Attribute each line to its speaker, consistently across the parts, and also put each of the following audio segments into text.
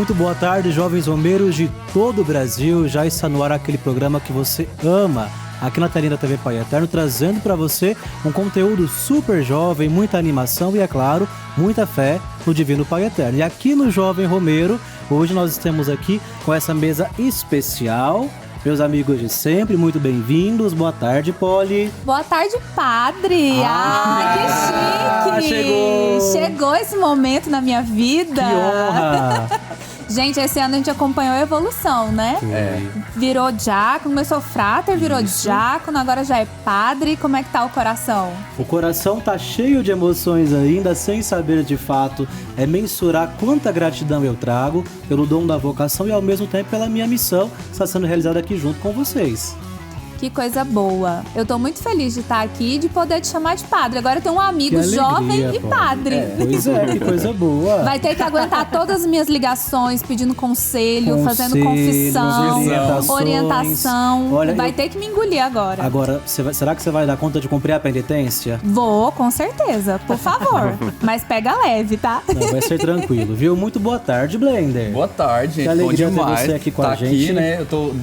Speaker 1: Muito boa tarde, jovens romeiros de todo o Brasil. Já está no ar aquele programa que você ama, aqui na telinha da TV Pai Eterno, trazendo para você um conteúdo super jovem, muita animação e, é claro, muita fé no Divino Pai Eterno. E aqui no Jovem Romeiro, hoje nós estamos aqui com essa mesa especial. Meus amigos de sempre, muito bem-vindos. Boa tarde, Polly.
Speaker 2: Boa tarde, padre. Que chique. Chegou esse momento na minha vida.
Speaker 1: Que honra.
Speaker 2: Gente, esse ano a gente acompanhou a evolução, né? Virou diácono, começou frater, virou diácono, agora já é padre. Como é que tá o coração?
Speaker 1: O coração tá cheio de emoções ainda, sem saber de fato mensurar quanta gratidão eu trago pelo dom da vocação e ao mesmo tempo pela minha missão que está sendo realizada aqui junto com vocês.
Speaker 2: Que coisa boa. Eu tô muito feliz de estar aqui e de poder te chamar de padre. Agora eu tenho um amigo
Speaker 1: alegria,
Speaker 2: jovem e padre.
Speaker 1: Pois é, que coisa boa.
Speaker 2: Vai ter que aguentar todas as minhas ligações, pedindo conselho, fazendo confissão, orientação.
Speaker 1: Olha,
Speaker 2: vai ter que me engolir agora.
Speaker 1: Agora, será que você vai dar conta de cumprir a penitência?
Speaker 2: Vou, com certeza. Por favor. Mas pega leve, tá?
Speaker 1: Não, vai ser tranquilo, viu? Muito boa tarde, Blender.
Speaker 3: Boa tarde, gente.
Speaker 1: Que alegria
Speaker 3: bom demais
Speaker 1: ter você aqui com a gente.
Speaker 3: Aqui, né? Eu tô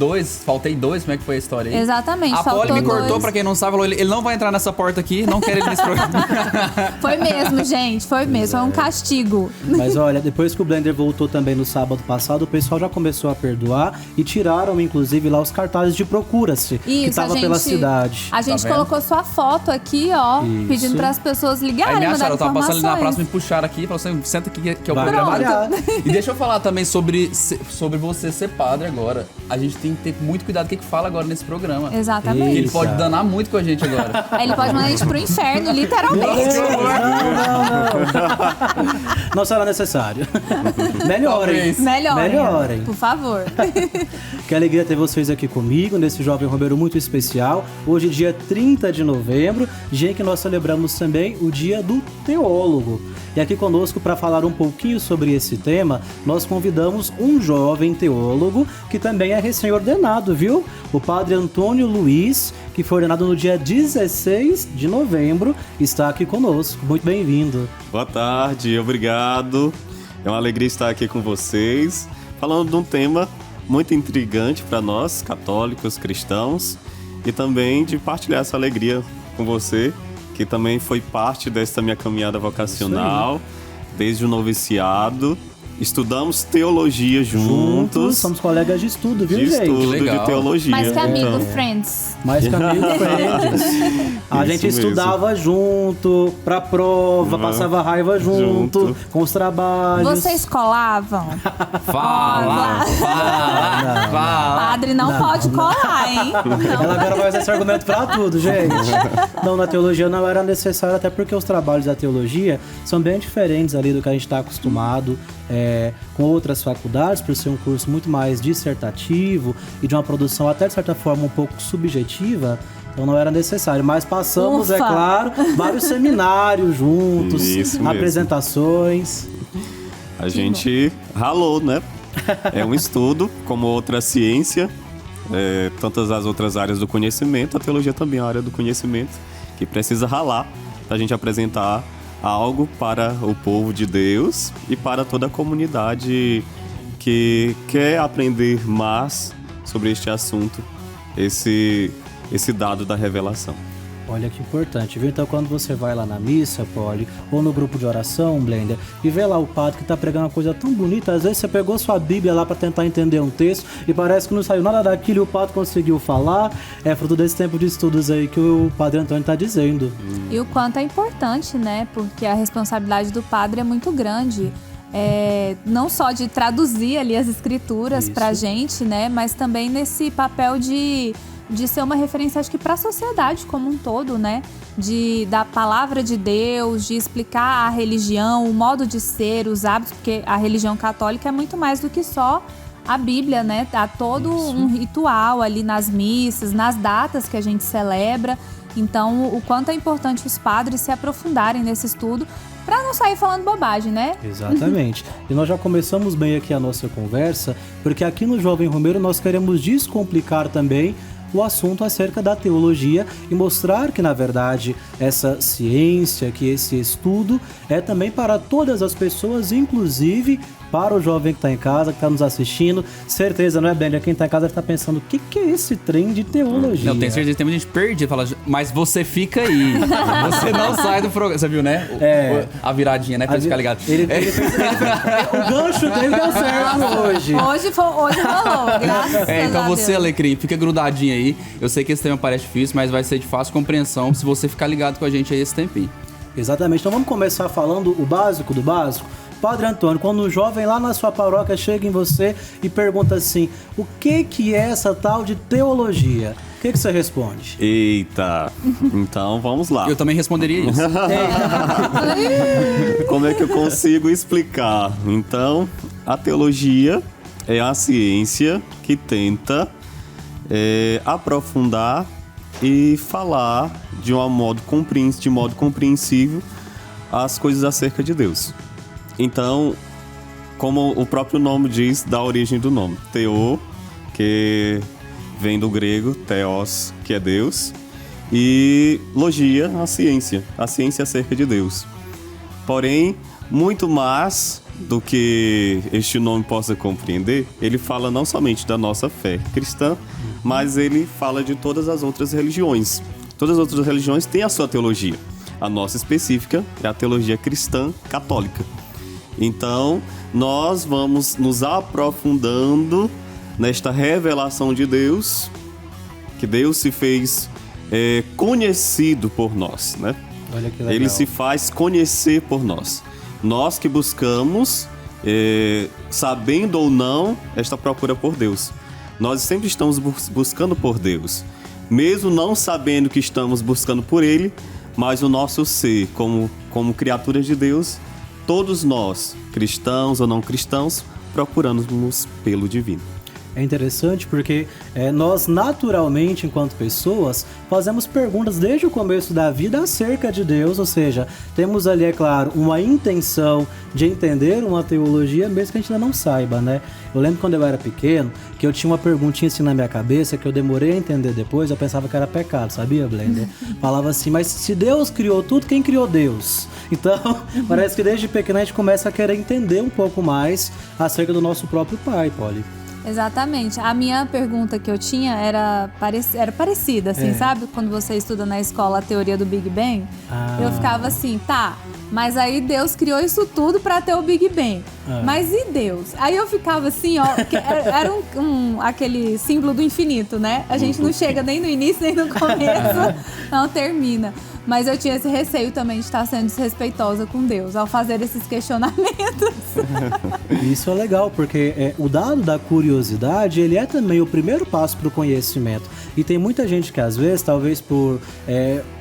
Speaker 3: faltei dois, como é que foi a história aí?
Speaker 2: Exatamente,
Speaker 3: a Polly me cortou,
Speaker 2: dois.
Speaker 3: pra quem não sabe, falou, ele não vai entrar nessa porta aqui, não quer ele nesse programa.
Speaker 2: Foi mesmo, gente, foi mesmo, foi um castigo.
Speaker 1: Mas olha, depois que o Blender voltou também no sábado passado, o pessoal já começou a perdoar e tiraram, inclusive, lá os cartazes de Procura-se, que tava pela cidade.
Speaker 2: A gente colocou sua foto aqui, ó, pedindo para as pessoas ligarem,
Speaker 3: Aí,
Speaker 2: mandar
Speaker 3: eu tava passando ali na praça,
Speaker 2: informações.
Speaker 3: me puxaram aqui, falaram assim, senta aqui que é o
Speaker 1: Vai
Speaker 3: programa.
Speaker 1: trabalhar.
Speaker 3: E deixa eu falar também sobre você ser padre agora. A gente tem que ter muito cuidado com o que fala agora nesse programa.
Speaker 2: Exatamente.
Speaker 3: Porque ele pode danar muito com a gente agora.
Speaker 2: Ele pode mandar a gente pro inferno, literalmente.
Speaker 1: Não será necessário. Melhorem.
Speaker 2: Melhorem, por favor.
Speaker 1: Que alegria ter vocês aqui comigo nesse Jovem Romeiro muito especial. Hoje, dia 30 de novembro, dia em que nós celebramos também o Dia do Teólogo. E aqui conosco, para falar um pouquinho sobre esse tema, nós convidamos um jovem teólogo que também é recém-ordenado, viu? O padre Antônio Luiz, que foi ordenado no dia 16 de novembro, está aqui conosco. Muito bem-vindo.
Speaker 4: Boa tarde, obrigado. É uma alegria estar aqui com vocês, falando de um tema muito intrigante para nós, católicos, cristãos, e também de partilhar essa alegria com você, que também foi parte dessa minha caminhada vocacional, desde o noviciado. Estudamos teologia juntos.
Speaker 1: Somos colegas de estudo, viu,
Speaker 4: de
Speaker 1: gente?
Speaker 4: estudo,
Speaker 3: Legal.
Speaker 4: de teologia.
Speaker 2: Mais que amigo,
Speaker 4: Então,
Speaker 2: friends.
Speaker 1: Mais que amigo, friends. A
Speaker 4: Isso
Speaker 1: gente
Speaker 4: mesmo.
Speaker 1: estudava junto, pra prova, passava raiva junto, com os trabalhos.
Speaker 2: Vocês colavam?
Speaker 3: Fala.
Speaker 2: Padre não pode colar, hein?
Speaker 1: Ela agora vai usar esse argumento pra tudo, gente. Não, na teologia não era necessário, até porque os trabalhos da teologia são bem diferentes ali do que a gente está acostumado com outras faculdades, por ser um curso muito mais dissertativo e de uma produção até de certa forma um pouco subjetiva. Então não era necessário, mas passamos, é claro, vários seminários juntos,
Speaker 4: Isso mesmo.
Speaker 1: apresentações.
Speaker 4: A gente ralou, né? É um estudo, como outra ciência, tantas as outras áreas do conhecimento, a teologia também é uma área do conhecimento, que precisa ralar para a gente apresentar algo para o povo de Deus e para toda a comunidade que quer aprender mais sobre este assunto, esse dado da revelação.
Speaker 1: Olha que importante, viu? Então quando você vai lá na missa, Polly, ou no grupo de oração, Blender, e vê lá o padre que tá pregando uma coisa tão bonita, às vezes você pegou sua Bíblia lá para tentar entender um texto e parece que não saiu nada daquilo e o padre conseguiu falar. É fruto desse tempo de estudos aí que o padre Antônio tá dizendo.
Speaker 2: E o quanto é importante, né? Porque a responsabilidade do padre é muito grande. Não só de traduzir ali as escrituras pra gente, né? Mas também nesse papel de ser uma referência, acho que para a sociedade como um todo, né? Da palavra de Deus, de explicar a religião, o modo de ser, os hábitos, porque a religião católica é muito mais do que só a Bíblia, né? Há todo um ritual ali nas missas, nas datas que a gente celebra. Então, o quanto é importante os padres se aprofundarem nesse estudo para não sair falando bobagem, né?
Speaker 1: Exatamente. E nós já começamos bem aqui a nossa conversa, porque aqui no Jovem Romeiro nós queremos descomplicar também o assunto acerca da teologia e mostrar que, na verdade, essa ciência, que esse estudo é também para todas as pessoas, inclusive para o jovem que está em casa, que está nos assistindo. Certeza, não é, Blender? Quem está em casa está pensando, o que é esse trem de teologia?
Speaker 3: Não, tenho certeza que tem muita gente perdida. Fala, mas você fica aí. Você não sai do programa. Você viu, né? A viradinha, né? Pra ficar ligado.
Speaker 1: O gancho dele deu certo hoje.
Speaker 2: Hoje rolou, graças a Deus.
Speaker 3: Então você, Alecrim, fica grudadinho aí. Eu sei que esse tema parece difícil, mas vai ser de fácil compreensão se você ficar ligado com a gente aí esse tempinho.
Speaker 1: Exatamente. Então vamos começar falando o básico do básico. Padre Antônio, quando um jovem lá na sua paróquia chega em você e pergunta assim, o que é essa tal de teologia? O que você responde?
Speaker 4: Eita, então vamos lá.
Speaker 3: Eu também responderia isso.
Speaker 4: Como é que eu consigo explicar? Então, a teologia é a ciência que tenta aprofundar e falar de modo compreensível as coisas acerca de Deus. Então, como o próprio nome diz, da origem do nome. Theo, que vem do grego, theos, que é Deus, e logia, a ciência acerca de Deus. Porém, muito mais do que este nome possa compreender, ele fala não somente da nossa fé cristã, mas ele fala de todas as outras religiões. Todas as outras religiões têm a sua teologia. A nossa específica é a teologia cristã católica. Então, nós vamos nos aprofundando nesta revelação de Deus, que Deus se fez conhecido por nós, né?
Speaker 1: Olha que legal.
Speaker 4: Ele se faz conhecer por nós. Nós que buscamos, sabendo ou não, esta procura por Deus. Nós sempre estamos buscando por Deus, mesmo não sabendo que estamos buscando por Ele, mas o nosso ser, como criaturas de Deus, todos nós, cristãos ou não cristãos, procuramos pelo divino.
Speaker 1: É interessante porque nós naturalmente, enquanto pessoas, fazemos perguntas desde o começo da vida acerca de Deus, ou seja, temos ali, é claro, uma intenção de entender uma teologia, mesmo que a gente ainda não saiba, né? Eu lembro quando eu era pequeno, que eu tinha uma perguntinha assim na minha cabeça, que eu demorei a entender depois, eu pensava que era pecado, sabia, Blender? Falava assim, mas se Deus criou tudo, quem criou Deus? Então, parece que desde pequeno a gente começa a querer entender um pouco mais acerca do nosso próprio Pai, Polly.
Speaker 2: Exatamente. A minha pergunta que eu tinha era parecida, assim, sabe? Quando você estuda na escola a teoria do Big Bang, eu ficava assim, tá, mas aí Deus criou isso tudo pra ter o Big Bang. Mas e Deus? Aí eu ficava assim, ó, era aquele símbolo do infinito, né? A gente não chega nem no início, nem no começo, não termina. Mas eu tinha esse receio também de estar sendo desrespeitosa com Deus ao fazer esses questionamentos.
Speaker 1: Isso é legal, porque o dado da curiosidade, ele é também o primeiro passo para o conhecimento. E tem muita gente que às vezes, talvez por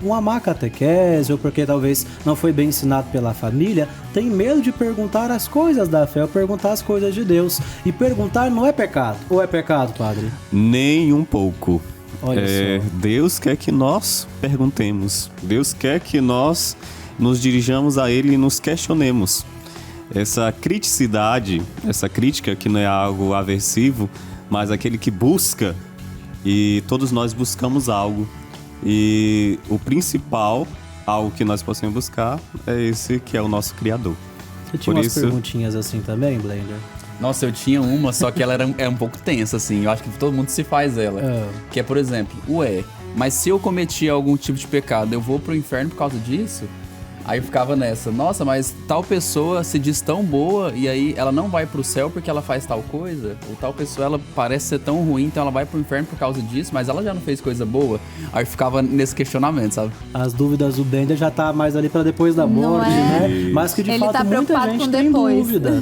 Speaker 1: uma má catequese, ou porque talvez não foi bem ensinado pela família, tem medo de perguntar as coisas da fé, ou perguntar as coisas de Deus. E perguntar não é pecado. Ou é pecado, padre?
Speaker 4: Nem um pouco.
Speaker 1: Olha só.
Speaker 4: Deus quer que nós perguntemos. Deus quer que nós nos dirijamos a Ele e nos questionemos. Essa criticidade, essa crítica que não é algo aversivo, mas aquele que busca, e todos nós buscamos algo. E o principal, algo que nós possamos buscar, é esse que é o nosso Criador.
Speaker 1: Você tinha umas perguntinhas assim também, Blender?
Speaker 3: Nossa, eu tinha uma, só que ela era um pouco tensa, assim. Eu acho que todo mundo se faz ela. Que é, por exemplo, mas se eu cometi algum tipo de pecado, eu vou pro inferno por causa disso? Aí eu ficava nessa, nossa, mas tal pessoa se diz tão boa e aí ela não vai pro céu porque ela faz tal coisa? Ou tal pessoa, ela parece ser tão ruim, então ela vai pro inferno por causa disso, mas ela já não fez coisa boa? Aí eu ficava nesse questionamento, sabe?
Speaker 1: As dúvidas do Blender já tá mais ali pra depois da morte, né? Mas que de
Speaker 2: Ele
Speaker 1: fato
Speaker 2: tá
Speaker 1: muita gente tem dúvida.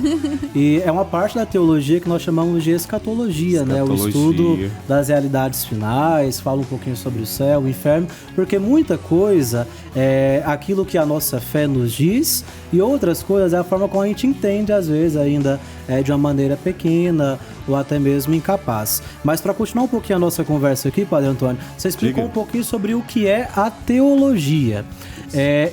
Speaker 1: E é uma parte da teologia que nós chamamos de escatologia, né? O estudo das realidades finais, fala um pouquinho sobre o céu, o inferno, porque muita coisa é aquilo que a nossa fé nos diz e outras coisas é a forma como a gente entende, às vezes, ainda de uma maneira pequena ou até mesmo incapaz. Mas para continuar um pouquinho a nossa conversa aqui, Padre Antônio, você explicou um pouquinho sobre o que é a teologia.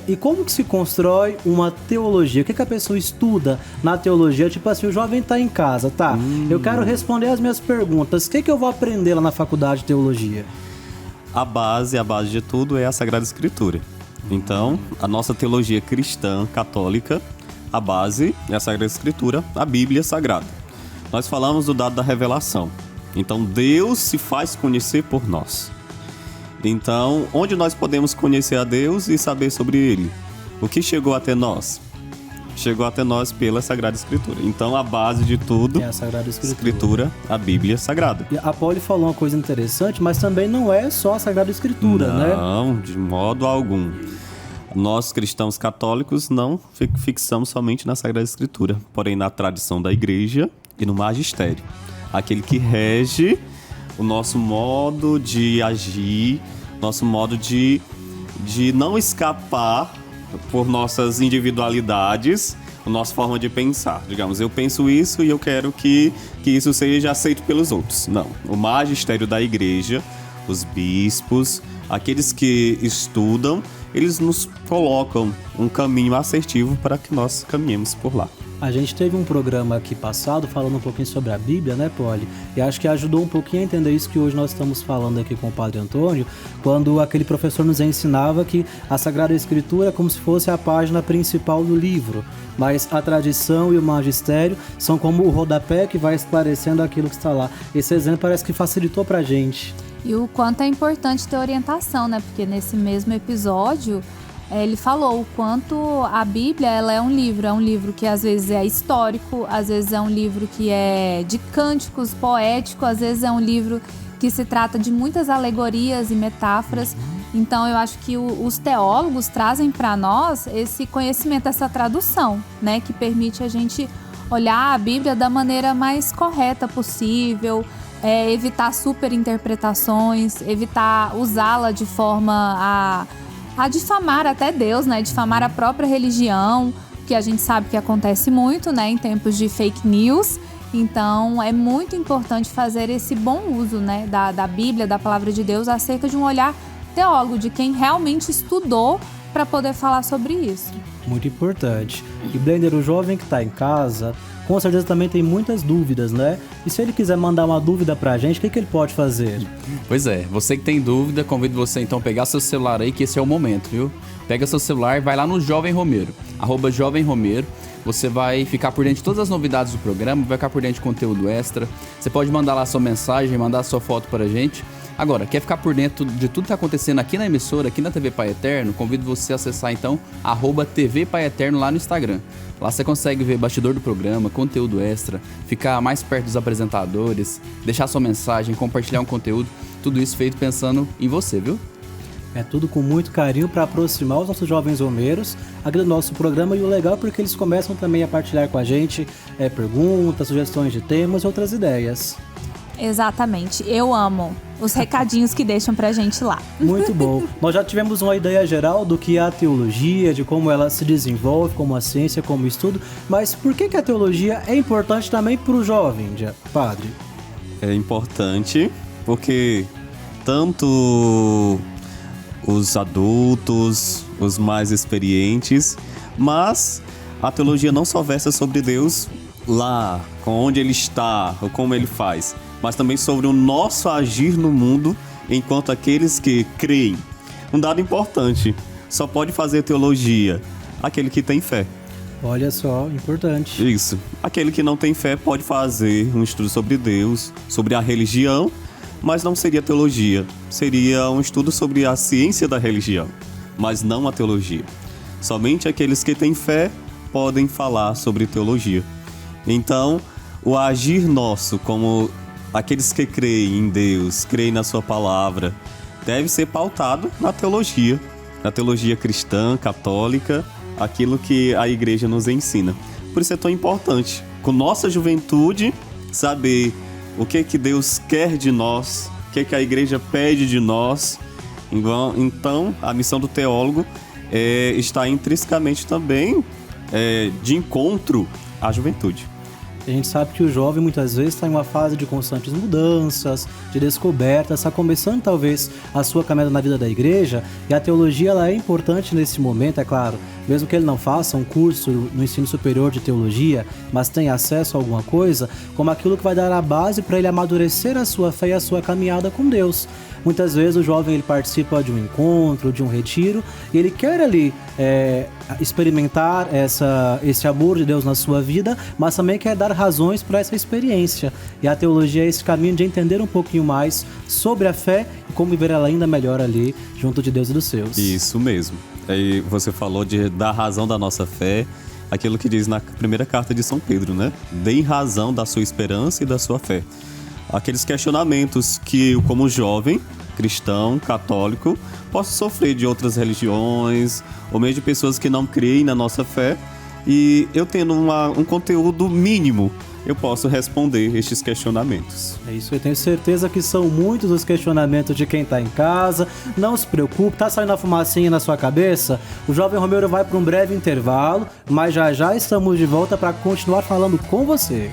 Speaker 1: E como que se constrói uma teologia? O que a pessoa estuda na teologia? Tipo assim, o jovem tá em casa, tá? Eu quero responder as minhas perguntas. O que eu vou aprender lá na faculdade de teologia?
Speaker 4: A base de tudo é a Sagrada Escritura. Então, a nossa teologia cristã, católica, a base é a Sagrada Escritura, a Bíblia Sagrada. Nós falamos do dado da revelação. Então, Deus se faz conhecer por nós. Então, onde nós podemos conhecer a Deus e saber sobre Ele? O que chegou até nós? Chegou até nós pela Sagrada Escritura. Então, a base de tudo
Speaker 1: é a Sagrada Escritura,
Speaker 4: a Bíblia Sagrada.
Speaker 1: E a Polly falou uma coisa interessante, mas também não é só a Sagrada Escritura, né?
Speaker 4: Não, de modo algum. Nós, cristãos católicos, não fixamos somente na Sagrada Escritura, porém na tradição da Igreja e no magistério. Aquele que rege o nosso modo de agir, nosso modo de não escapar por nossas individualidades, a nossa forma de pensar. Digamos, eu penso isso e eu quero que isso seja aceito pelos outros. Não. O magistério da Igreja, os bispos, aqueles que estudam, eles nos colocam um caminho assertivo para que nós caminhemos por lá.
Speaker 1: A gente teve um programa aqui passado falando um pouquinho sobre a Bíblia, né, Polly? E acho que ajudou um pouquinho a entender isso que hoje nós estamos falando aqui com o Padre Antônio, quando aquele professor nos ensinava que a Sagrada Escritura é como se fosse a página principal do livro, mas a tradição e o magistério são como o rodapé que vai esclarecendo aquilo que está lá. Esse exemplo parece que facilitou pra gente.
Speaker 2: E o quanto é importante ter orientação, né? Porque nesse mesmo episódio, ele falou o quanto a Bíblia ela é um livro que às vezes é histórico, às vezes é um livro que é de cânticos poéticos, às vezes é um livro que se trata de muitas alegorias e metáforas. Então eu acho que os teólogos trazem para nós esse conhecimento, essa tradução, né? Que permite a gente olhar a Bíblia da maneira mais correta possível, evitar superinterpretações, evitar usá-la de forma a difamar até Deus, né? Difamar a própria religião, que a gente sabe que acontece muito, né? Em tempos de fake news. Então, é muito importante fazer esse bom uso, né? Da Bíblia, da Palavra de Deus, acerca de um olhar teólogo, de quem realmente estudou para poder falar sobre isso.
Speaker 1: Muito importante. E Blender, o jovem que está em casa, com certeza também tem muitas dúvidas, né? E se ele quiser mandar uma dúvida pra gente, o que ele pode fazer?
Speaker 3: Pois é, você que tem dúvida, convido você então a pegar seu celular aí, que esse é o momento, viu? Pega seu celular e vai lá no Jovem Romero, @jovemromero. Você vai ficar por dentro de todas as novidades do programa, vai ficar por dentro de conteúdo extra. Você pode mandar lá sua mensagem, mandar sua foto pra gente. Agora, quer ficar por dentro de tudo que tá acontecendo aqui na emissora, aqui na TV Pai Eterno? Convido você a acessar então @TV Pai Eterno lá no Instagram. Lá você consegue ver bastidor do programa, conteúdo extra, ficar mais perto dos apresentadores, deixar sua mensagem, compartilhar um conteúdo. Tudo isso feito pensando em você, viu?
Speaker 1: É tudo com muito carinho para aproximar os nossos jovens romeiros aqui do nosso programa. E o legal é porque eles começam também a partilhar com a gente perguntas, sugestões de temas e outras ideias.
Speaker 2: Exatamente, eu amo os recadinhos que deixam pra gente lá.
Speaker 1: Muito bom. Nós já tivemos uma ideia geral do que é a teologia, de como ela se desenvolve, como a ciência, como o estudo, mas por que a teologia é importante também para o jovem, padre?
Speaker 4: É importante porque tanto os adultos, os mais experientes, mas a teologia não só versa sobre Deus lá, onde Ele está, ou como Ele faz, mas também sobre o nosso agir no mundo enquanto aqueles que creem. Um dado importante, só pode fazer teologia aquele que tem fé.
Speaker 1: Olha só, importante.
Speaker 4: Isso. Aquele que não tem fé pode fazer um estudo sobre Deus, sobre a religião, mas não seria teologia. Seria um estudo sobre a ciência da religião, mas não a teologia. Somente aqueles que têm fé podem falar sobre teologia. Então, o agir nosso como aqueles que creem em Deus, creem na sua palavra, deve ser pautado na teologia cristã, católica, aquilo que a igreja nos ensina. Por isso é tão importante, com nossa juventude, saber o que Deus quer de nós, o que a igreja pede de nós. Então, a missão do teólogo está intrinsecamente também de encontro à juventude.
Speaker 1: A gente sabe que o jovem muitas vezes está em uma fase de constantes mudanças, de descobertas, está começando talvez a sua caminhada na vida da igreja, e a teologia ela é importante nesse momento, é claro. Mesmo que ele não faça um curso no ensino superior de teologia, mas tenha acesso a alguma coisa, como aquilo que vai dar a base para ele amadurecer a sua fé e a sua caminhada com Deus. Muitas vezes o jovem ele participa de um encontro, de um retiro, e ele quer ali experimentar esse amor de Deus na sua vida, mas também quer dar razões para essa experiência. E a teologia é esse caminho de entender um pouquinho mais sobre a fé e como viver ela ainda melhor ali, junto de Deus e dos seus.
Speaker 4: Isso mesmo. Aí você falou de dar razão da nossa fé, aquilo que diz na primeira carta de São Pedro, né? Deem razão da sua esperança e da sua fé. Aqueles questionamentos que eu, como jovem, cristão, católico, posso sofrer de outras religiões, ou mesmo de pessoas que não creem na nossa fé, e eu tendo um conteúdo mínimo, eu posso responder estes questionamentos.
Speaker 1: É isso, eu tenho certeza que são muitos os questionamentos de quem está em casa. Não se preocupe, tá saindo a fumacinha na sua cabeça? O Jovem Romero vai para um breve intervalo, mas já estamos de volta para continuar falando com você.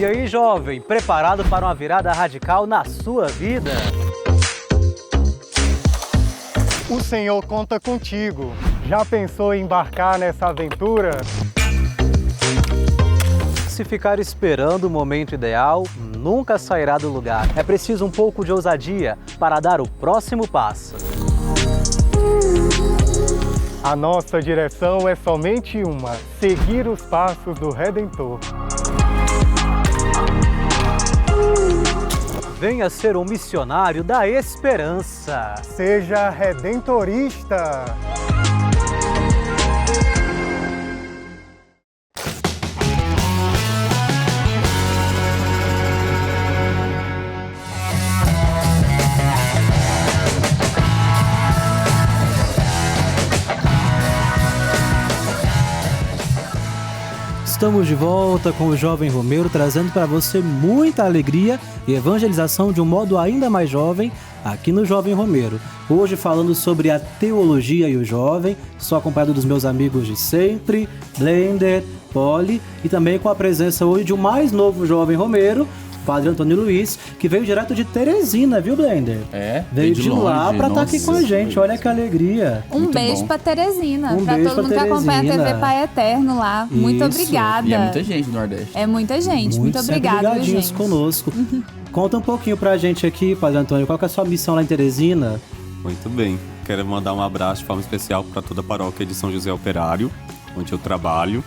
Speaker 1: E aí, jovem, preparado para uma virada radical na sua vida?
Speaker 5: O Senhor conta contigo. Já pensou em embarcar nessa aventura?
Speaker 1: Se ficar esperando o momento ideal, nunca sairá do lugar. É preciso um pouco de ousadia para dar o próximo passo.
Speaker 5: A nossa direção é somente uma: seguir os passos do Redentor.
Speaker 1: Venha ser um missionário da esperança.
Speaker 5: Seja redentorista.
Speaker 1: Estamos de volta com o Jovem Romero, trazendo para você muita alegria e evangelização de um modo ainda mais jovem aqui no Jovem Romero. Hoje falando sobre a teologia e o jovem, sou acompanhado dos meus amigos de sempre, Blender, Polly, e também com a presença hoje de um mais novo Jovem Romero, Padre Antônio Luiz, que veio direto de Teresina, viu, Blender?
Speaker 3: Veio
Speaker 1: de lá para estar aqui com a gente, olha que alegria.
Speaker 2: Um beijo pra Teresina,
Speaker 1: Um
Speaker 2: pra
Speaker 1: beijo
Speaker 2: todo mundo
Speaker 1: pra
Speaker 2: que acompanha a
Speaker 1: Teresina.
Speaker 2: TV Pai Eterno lá. Muito
Speaker 1: Isso.
Speaker 2: obrigada.
Speaker 3: E é muita gente do Nordeste.
Speaker 2: É muita gente, muito
Speaker 1: sempre
Speaker 2: obrigada, viu,
Speaker 1: ligadinhos
Speaker 2: gente?
Speaker 1: conosco. Conta um pouquinho pra gente aqui, Padre Antônio, qual que é a sua missão lá em Teresina?
Speaker 4: Muito bem. Quero mandar um abraço de forma especial para toda a paróquia de São José Operário, onde eu trabalho.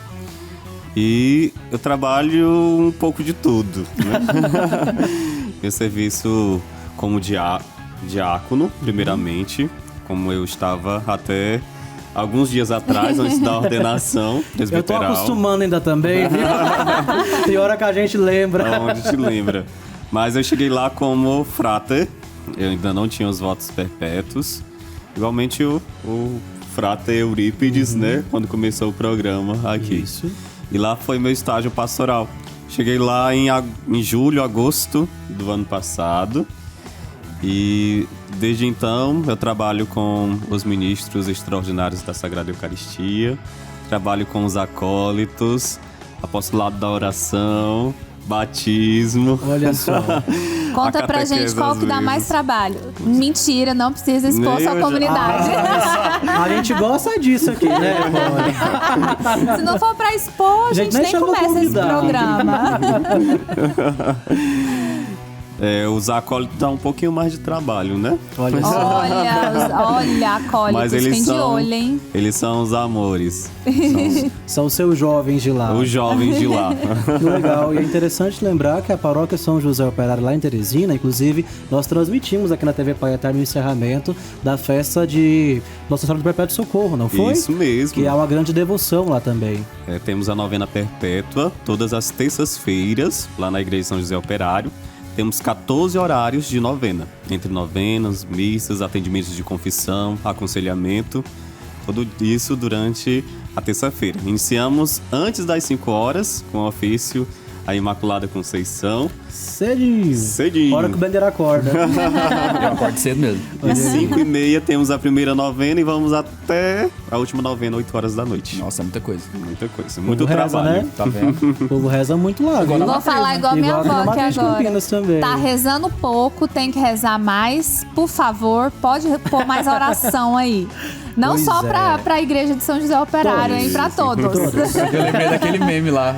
Speaker 4: E eu trabalho um pouco de tudo, né? Meu serviço como diácono, primeiramente, como eu estava até alguns dias atrás, antes da ordenação presbiteral.
Speaker 1: Eu tô acostumando ainda também, viu? Tem hora que a gente lembra.
Speaker 4: Onde te lembra. Mas eu cheguei lá como frater, eu ainda não tinha os votos perpétuos. Igualmente o frater Eurípides, né? Quando começou o programa aqui.
Speaker 1: Isso.
Speaker 4: E lá foi meu estágio pastoral. Cheguei lá em julho, agosto do ano passado. E desde então eu trabalho com os ministros extraordinários da Sagrada Eucaristia. Trabalho com os acólitos, apostolado da oração, batismo.
Speaker 1: Olha só.
Speaker 2: Conta pra gente qual que dá mais trabalho. Mentira, não precisa expor
Speaker 4: Nem
Speaker 2: sua
Speaker 4: eu já-
Speaker 2: comunidade.
Speaker 1: A gente gosta disso aqui, né, Polly?
Speaker 2: Se não for pra expor, a gente
Speaker 1: nem
Speaker 2: nem
Speaker 1: chama
Speaker 2: começa esse
Speaker 1: convidado.
Speaker 2: programa.
Speaker 4: Os acólitos dão um pouquinho mais de trabalho, né?
Speaker 1: Olha só.
Speaker 2: Olha, acólitos,
Speaker 4: Mas eles
Speaker 2: tem de
Speaker 4: são,
Speaker 2: olho, hein?
Speaker 4: eles são os amores.
Speaker 1: São os seus jovens de lá.
Speaker 4: Os jovens de lá.
Speaker 1: Que legal. E é interessante lembrar que a paróquia São José Operário lá em Teresina, inclusive, nós transmitimos aqui na TV Pai Eterno o encerramento da festa de Nossa Senhora do Perpétuo Socorro, não foi?
Speaker 4: Isso mesmo.
Speaker 1: Que é uma grande devoção lá também.
Speaker 4: Temos a novena perpétua, todas as terças-feiras, lá na Igreja São José Operário. Temos 14 horários de novena, entre novenas, missas, atendimentos de confissão, aconselhamento. Tudo isso durante a terça-feira. Iniciamos antes das 5 horas com o ofício a Imaculada Conceição.
Speaker 1: Cedinho. Hora que o Bandeira acorda.
Speaker 3: Eu acordo cedo mesmo.
Speaker 4: E 5h30 temos a primeira novena e vamos até a última novena, 8 horas da noite.
Speaker 3: Nossa, muita coisa.
Speaker 4: Muita coisa, muito
Speaker 1: reza,
Speaker 4: trabalho.
Speaker 1: Né?
Speaker 3: Tá vendo?
Speaker 1: O povo reza muito lá.
Speaker 2: Vou falar igual minha avó aqui agora.
Speaker 1: Também.
Speaker 2: Tá rezando pouco, tem que rezar mais. Por favor, pode pôr mais oração aí. Não
Speaker 1: Pois
Speaker 2: só
Speaker 1: é.
Speaker 2: pra Igreja de São José Operário, hein? Pra todos.
Speaker 3: Eu lembrei daquele meme lá.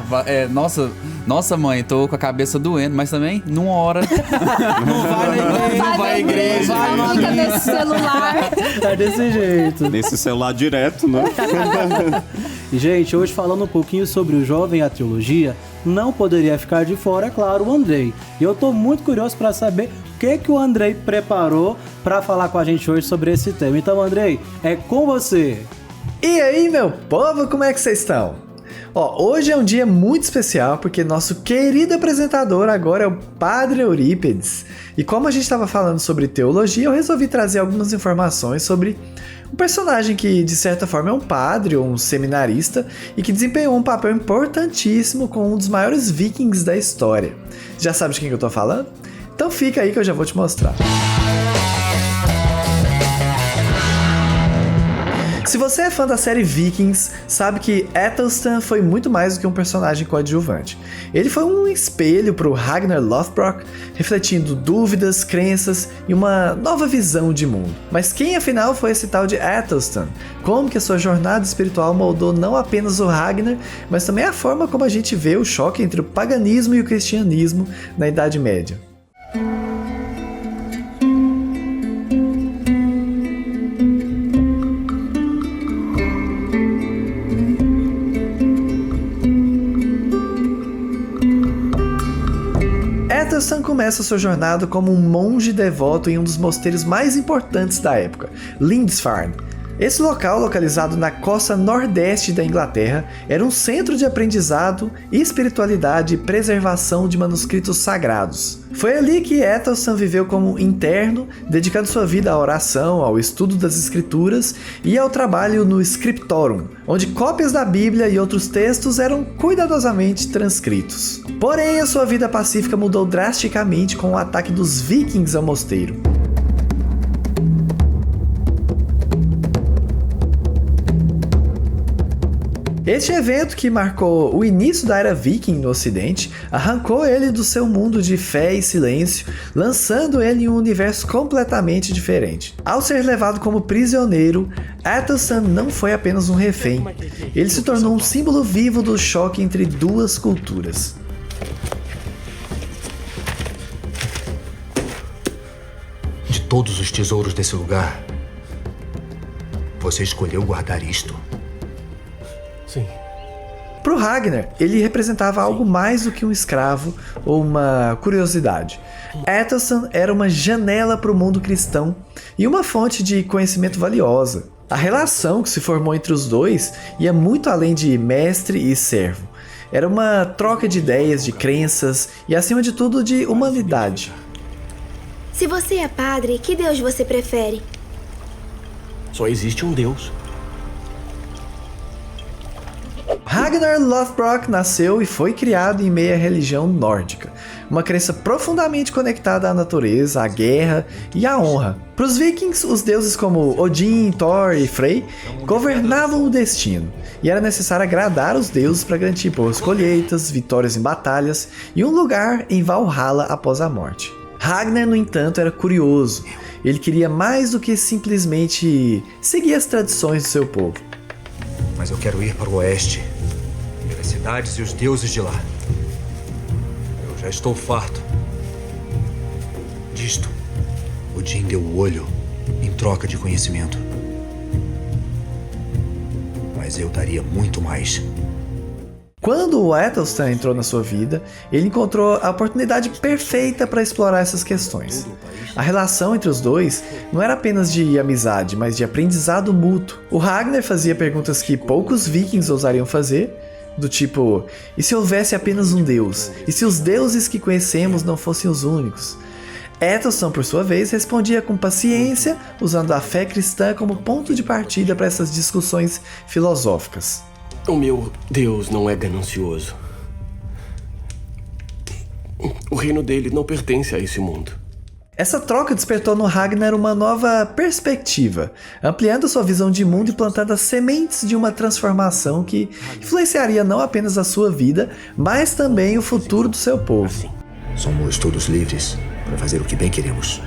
Speaker 3: Nossa mãe, tô com a cabeça doendo, mas também não ora.
Speaker 2: Não vai à igreja, fica nesse celular.
Speaker 1: É desse jeito.
Speaker 4: Nesse celular direto, né?
Speaker 1: E, gente, hoje falando um pouquinho sobre o jovem e a teologia, não poderia ficar de fora, é claro, o Andrei. E eu tô muito curioso para saber o que o Andrei preparou para falar com a gente hoje sobre esse tema. Então, Andrei, é com você.
Speaker 6: E aí, meu povo, como é que vocês estão? Hoje é um dia muito especial porque nosso querido apresentador agora é o Padre Eurípides. E como a gente estava falando sobre teologia, eu resolvi trazer algumas informações sobre um personagem que, de certa forma, é um padre ou um seminarista e que desempenhou um papel importantíssimo com um dos maiores vikings da história. Já sabe de quem que eu tô falando? Então fica aí que eu já vou te mostrar. Se você é fã da série Vikings, sabe que Athelstan foi muito mais do que um personagem coadjuvante. Ele foi um espelho para o Ragnar Lothbrok, refletindo dúvidas, crenças e uma nova visão de mundo. Mas quem afinal foi esse tal de Athelstan? Como que a sua jornada espiritual moldou não apenas o Ragnar, mas também a forma como a gente vê o choque entre o paganismo e o cristianismo na Idade Média? Athelstan começa sua jornada como um monge devoto em um dos mosteiros mais importantes da época, Lindisfarne. Esse local, localizado na costa nordeste da Inglaterra, era um centro de aprendizado, espiritualidade e preservação de manuscritos sagrados. Foi ali que Athelstan viveu como interno, dedicando sua vida à oração, ao estudo das escrituras e ao trabalho no Scriptorum, onde cópias da Bíblia e outros textos eram cuidadosamente transcritos. Porém, a sua vida pacífica mudou drasticamente com o ataque dos vikings ao mosteiro. Este evento, que marcou o início da era viking no ocidente, arrancou ele do seu mundo de fé e silêncio, lançando ele em um universo completamente diferente. Ao ser levado como prisioneiro, Athelstan não foi apenas um refém, ele se tornou um símbolo vivo do choque entre duas culturas.
Speaker 7: De todos os tesouros desse lugar, você escolheu guardar isto.
Speaker 6: Sim. Pro Ragnar, ele representava algo mais do que um escravo ou uma curiosidade. Athelstan era uma janela para o mundo cristão e uma fonte de conhecimento valiosa. A relação que se formou entre os dois ia muito além de mestre e servo. Era uma troca de ideias, de crenças e, acima de tudo, de humanidade.
Speaker 8: Se você é padre, que Deus você prefere?
Speaker 7: Só existe um Deus.
Speaker 6: Ragnar Lothbrok nasceu e foi criado em meio à religião nórdica, uma crença profundamente conectada à natureza, à guerra e à honra. Para os vikings, os deuses como Odin, Thor e Frey governavam o destino, e era necessário agradar os deuses para garantir boas colheitas, vitórias em batalhas e um lugar em Valhalla após a morte. Ragnar, no entanto, era curioso. Ele queria mais do que simplesmente seguir as tradições do seu povo.
Speaker 7: Mas eu quero ir para o oeste, ver as cidades e os deuses de lá. Eu já estou farto disto. Odin deu o olho em troca de conhecimento. Mas eu daria muito mais.
Speaker 6: Quando o Athelstan entrou na sua vida, ele encontrou a oportunidade perfeita para explorar essas questões. A relação entre os dois não era apenas de amizade, mas de aprendizado mútuo. O Ragnar fazia perguntas que poucos vikings ousariam fazer, do tipo, e se houvesse apenas um deus? E se os deuses que conhecemos não fossem os únicos? Ethelson, por sua vez, respondia com paciência, usando a fé cristã como ponto de partida para essas discussões filosóficas.
Speaker 9: O meu Deus não é ganancioso. O reino dele não pertence a esse mundo.
Speaker 6: Essa troca despertou no Ragnar uma nova perspectiva, ampliando sua visão de mundo e plantando as sementes de uma transformação que influenciaria não apenas a sua vida, mas também o futuro do seu povo.
Speaker 7: Somos todos livres para fazer o que bem queremos.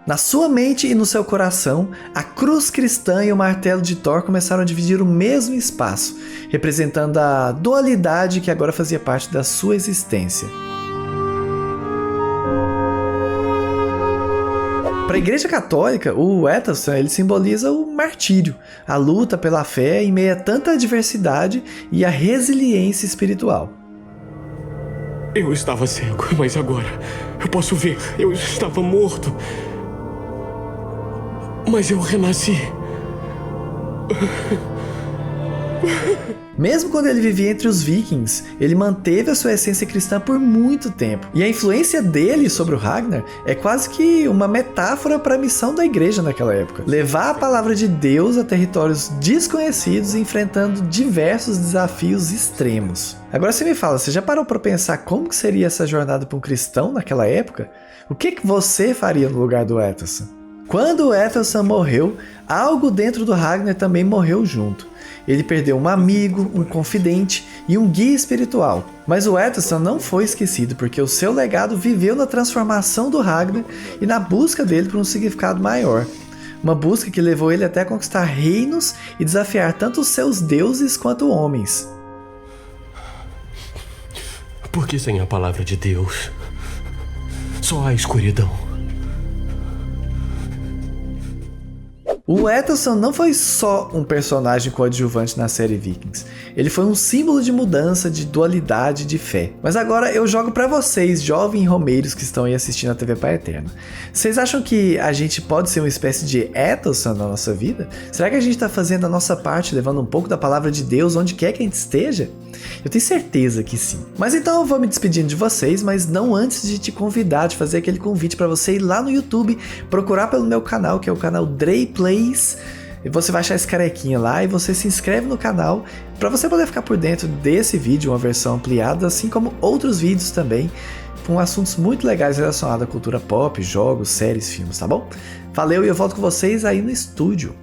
Speaker 6: Na sua mente e no seu coração, a cruz cristã e o martelo de Thor começaram a dividir o mesmo espaço, representando a dualidade que agora fazia parte da sua existência. Para a Igreja Católica, o Ethelson ele simboliza o martírio, a luta pela fé em meio a tanta adversidade e a resiliência espiritual.
Speaker 9: Eu estava cego, mas agora eu posso ver. Eu estava morto, mas eu renasci.
Speaker 6: Mesmo quando ele vivia entre os vikings, ele manteve a sua essência cristã por muito tempo. E a influência dele sobre o Ragnar é quase que uma metáfora para a missão da igreja naquela época. Levar a palavra de Deus a territórios desconhecidos, enfrentando diversos desafios extremos. Agora você me fala, você já parou para pensar como que seria essa jornada para um cristão naquela época? O que você faria no lugar do Ethelson? Quando o Ethelson morreu, algo dentro do Ragnar também morreu junto. Ele perdeu um amigo, um confidente e um guia espiritual. Mas o Ethelson não foi esquecido, porque o seu legado viveu na transformação do Ragnar e na busca dele por um significado maior. Uma busca que levou ele até conquistar reinos e desafiar tanto os seus deuses quanto homens.
Speaker 9: Porque sem a palavra de Deus, só há escuridão.
Speaker 6: O Ethelson não foi só um personagem coadjuvante na série Vikings. Ele foi um símbolo de mudança, de dualidade, de fé. Mas agora eu jogo pra vocês, jovens romeiros que estão aí assistindo a TV Pai Eterno. Vocês acham que a gente pode ser uma espécie de Ethelson na nossa vida? Será que a gente tá fazendo a nossa parte, levando um pouco da palavra de Deus onde quer que a gente esteja? Eu tenho certeza que sim. Mas então eu vou me despedindo de vocês, mas não antes de te convidar, de fazer aquele convite para você ir lá no YouTube, procurar pelo meu canal, que é o canal Dre Plays. E você vai achar esse carequinha lá e você se inscreve no canal para você poder ficar por dentro desse vídeo, uma versão ampliada, assim como outros vídeos também, com assuntos muito legais relacionados à cultura pop, jogos, séries, filmes, tá bom? Valeu e eu volto com vocês aí no estúdio.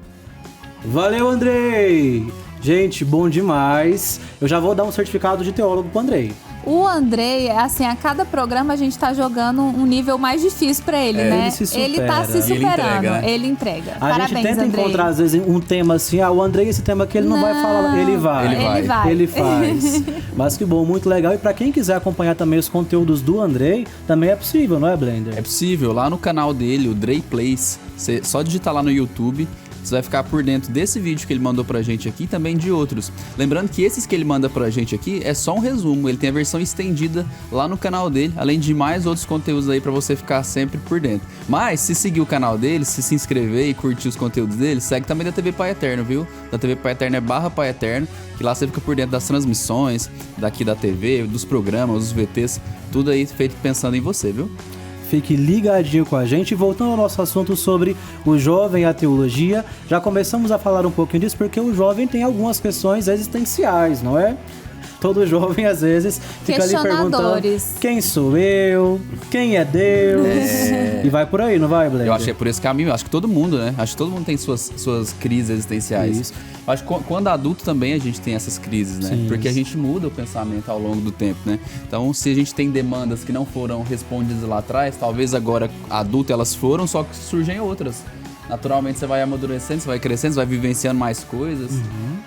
Speaker 1: Valeu, Andrei! Gente, bom demais. Eu já vou dar um certificado de teólogo pro Andrei.
Speaker 2: O Andrei, assim, a cada programa a gente tá jogando um nível mais difícil pra ele, né?
Speaker 1: Ele se supera.
Speaker 2: Ele tá se superando, ele entrega.
Speaker 1: A
Speaker 2: Parabéns,
Speaker 1: gente tenta
Speaker 2: Andrei.
Speaker 1: encontrar, às vezes, um tema assim, o Andrei, esse tema aqui ele não vai falar, ele vai. Ele faz. Mas que bom, muito legal. E pra quem quiser acompanhar também os conteúdos do Andrei, também é possível, não é, Blender?
Speaker 3: É possível, lá no canal dele, o Dre Plays, você só digitar lá no YouTube, você vai ficar por dentro desse vídeo que ele mandou pra gente aqui e também de outros. Lembrando que esses que ele manda pra gente aqui é só um resumo, ele tem a versão estendida lá no canal dele, além de mais outros conteúdos aí pra você ficar sempre por dentro. Mas se seguir o canal dele, se inscrever e curtir os conteúdos dele, segue também da TV Pai Eterno, viu? Da TV Pai Eterno é /Pai Eterno, que lá você fica por dentro das transmissões, daqui da TV, dos programas, dos VTs, tudo aí feito pensando em você, viu?
Speaker 1: Fique ligadinho com a gente. Voltando ao nosso assunto sobre o jovem e a teologia, já começamos a falar um pouquinho disso porque o jovem tem algumas questões existenciais, não é? Todo jovem, às vezes, fica ali perguntando quem sou eu, quem é Deus, e vai por aí, não vai, Blender?
Speaker 3: Eu acho que é por esse caminho, eu acho que todo mundo, né? Acho que todo mundo tem suas crises existenciais.
Speaker 1: Isso.
Speaker 3: Eu acho que quando adulto também a gente tem essas crises, né?
Speaker 1: Sim,
Speaker 3: porque a gente muda o pensamento ao longo do tempo, né? Então, se a gente tem demandas que não foram respondidas lá atrás, talvez agora adulto elas foram, só que surgem outras. Naturalmente você vai amadurecendo, você vai crescendo, você vai vivenciando mais coisas,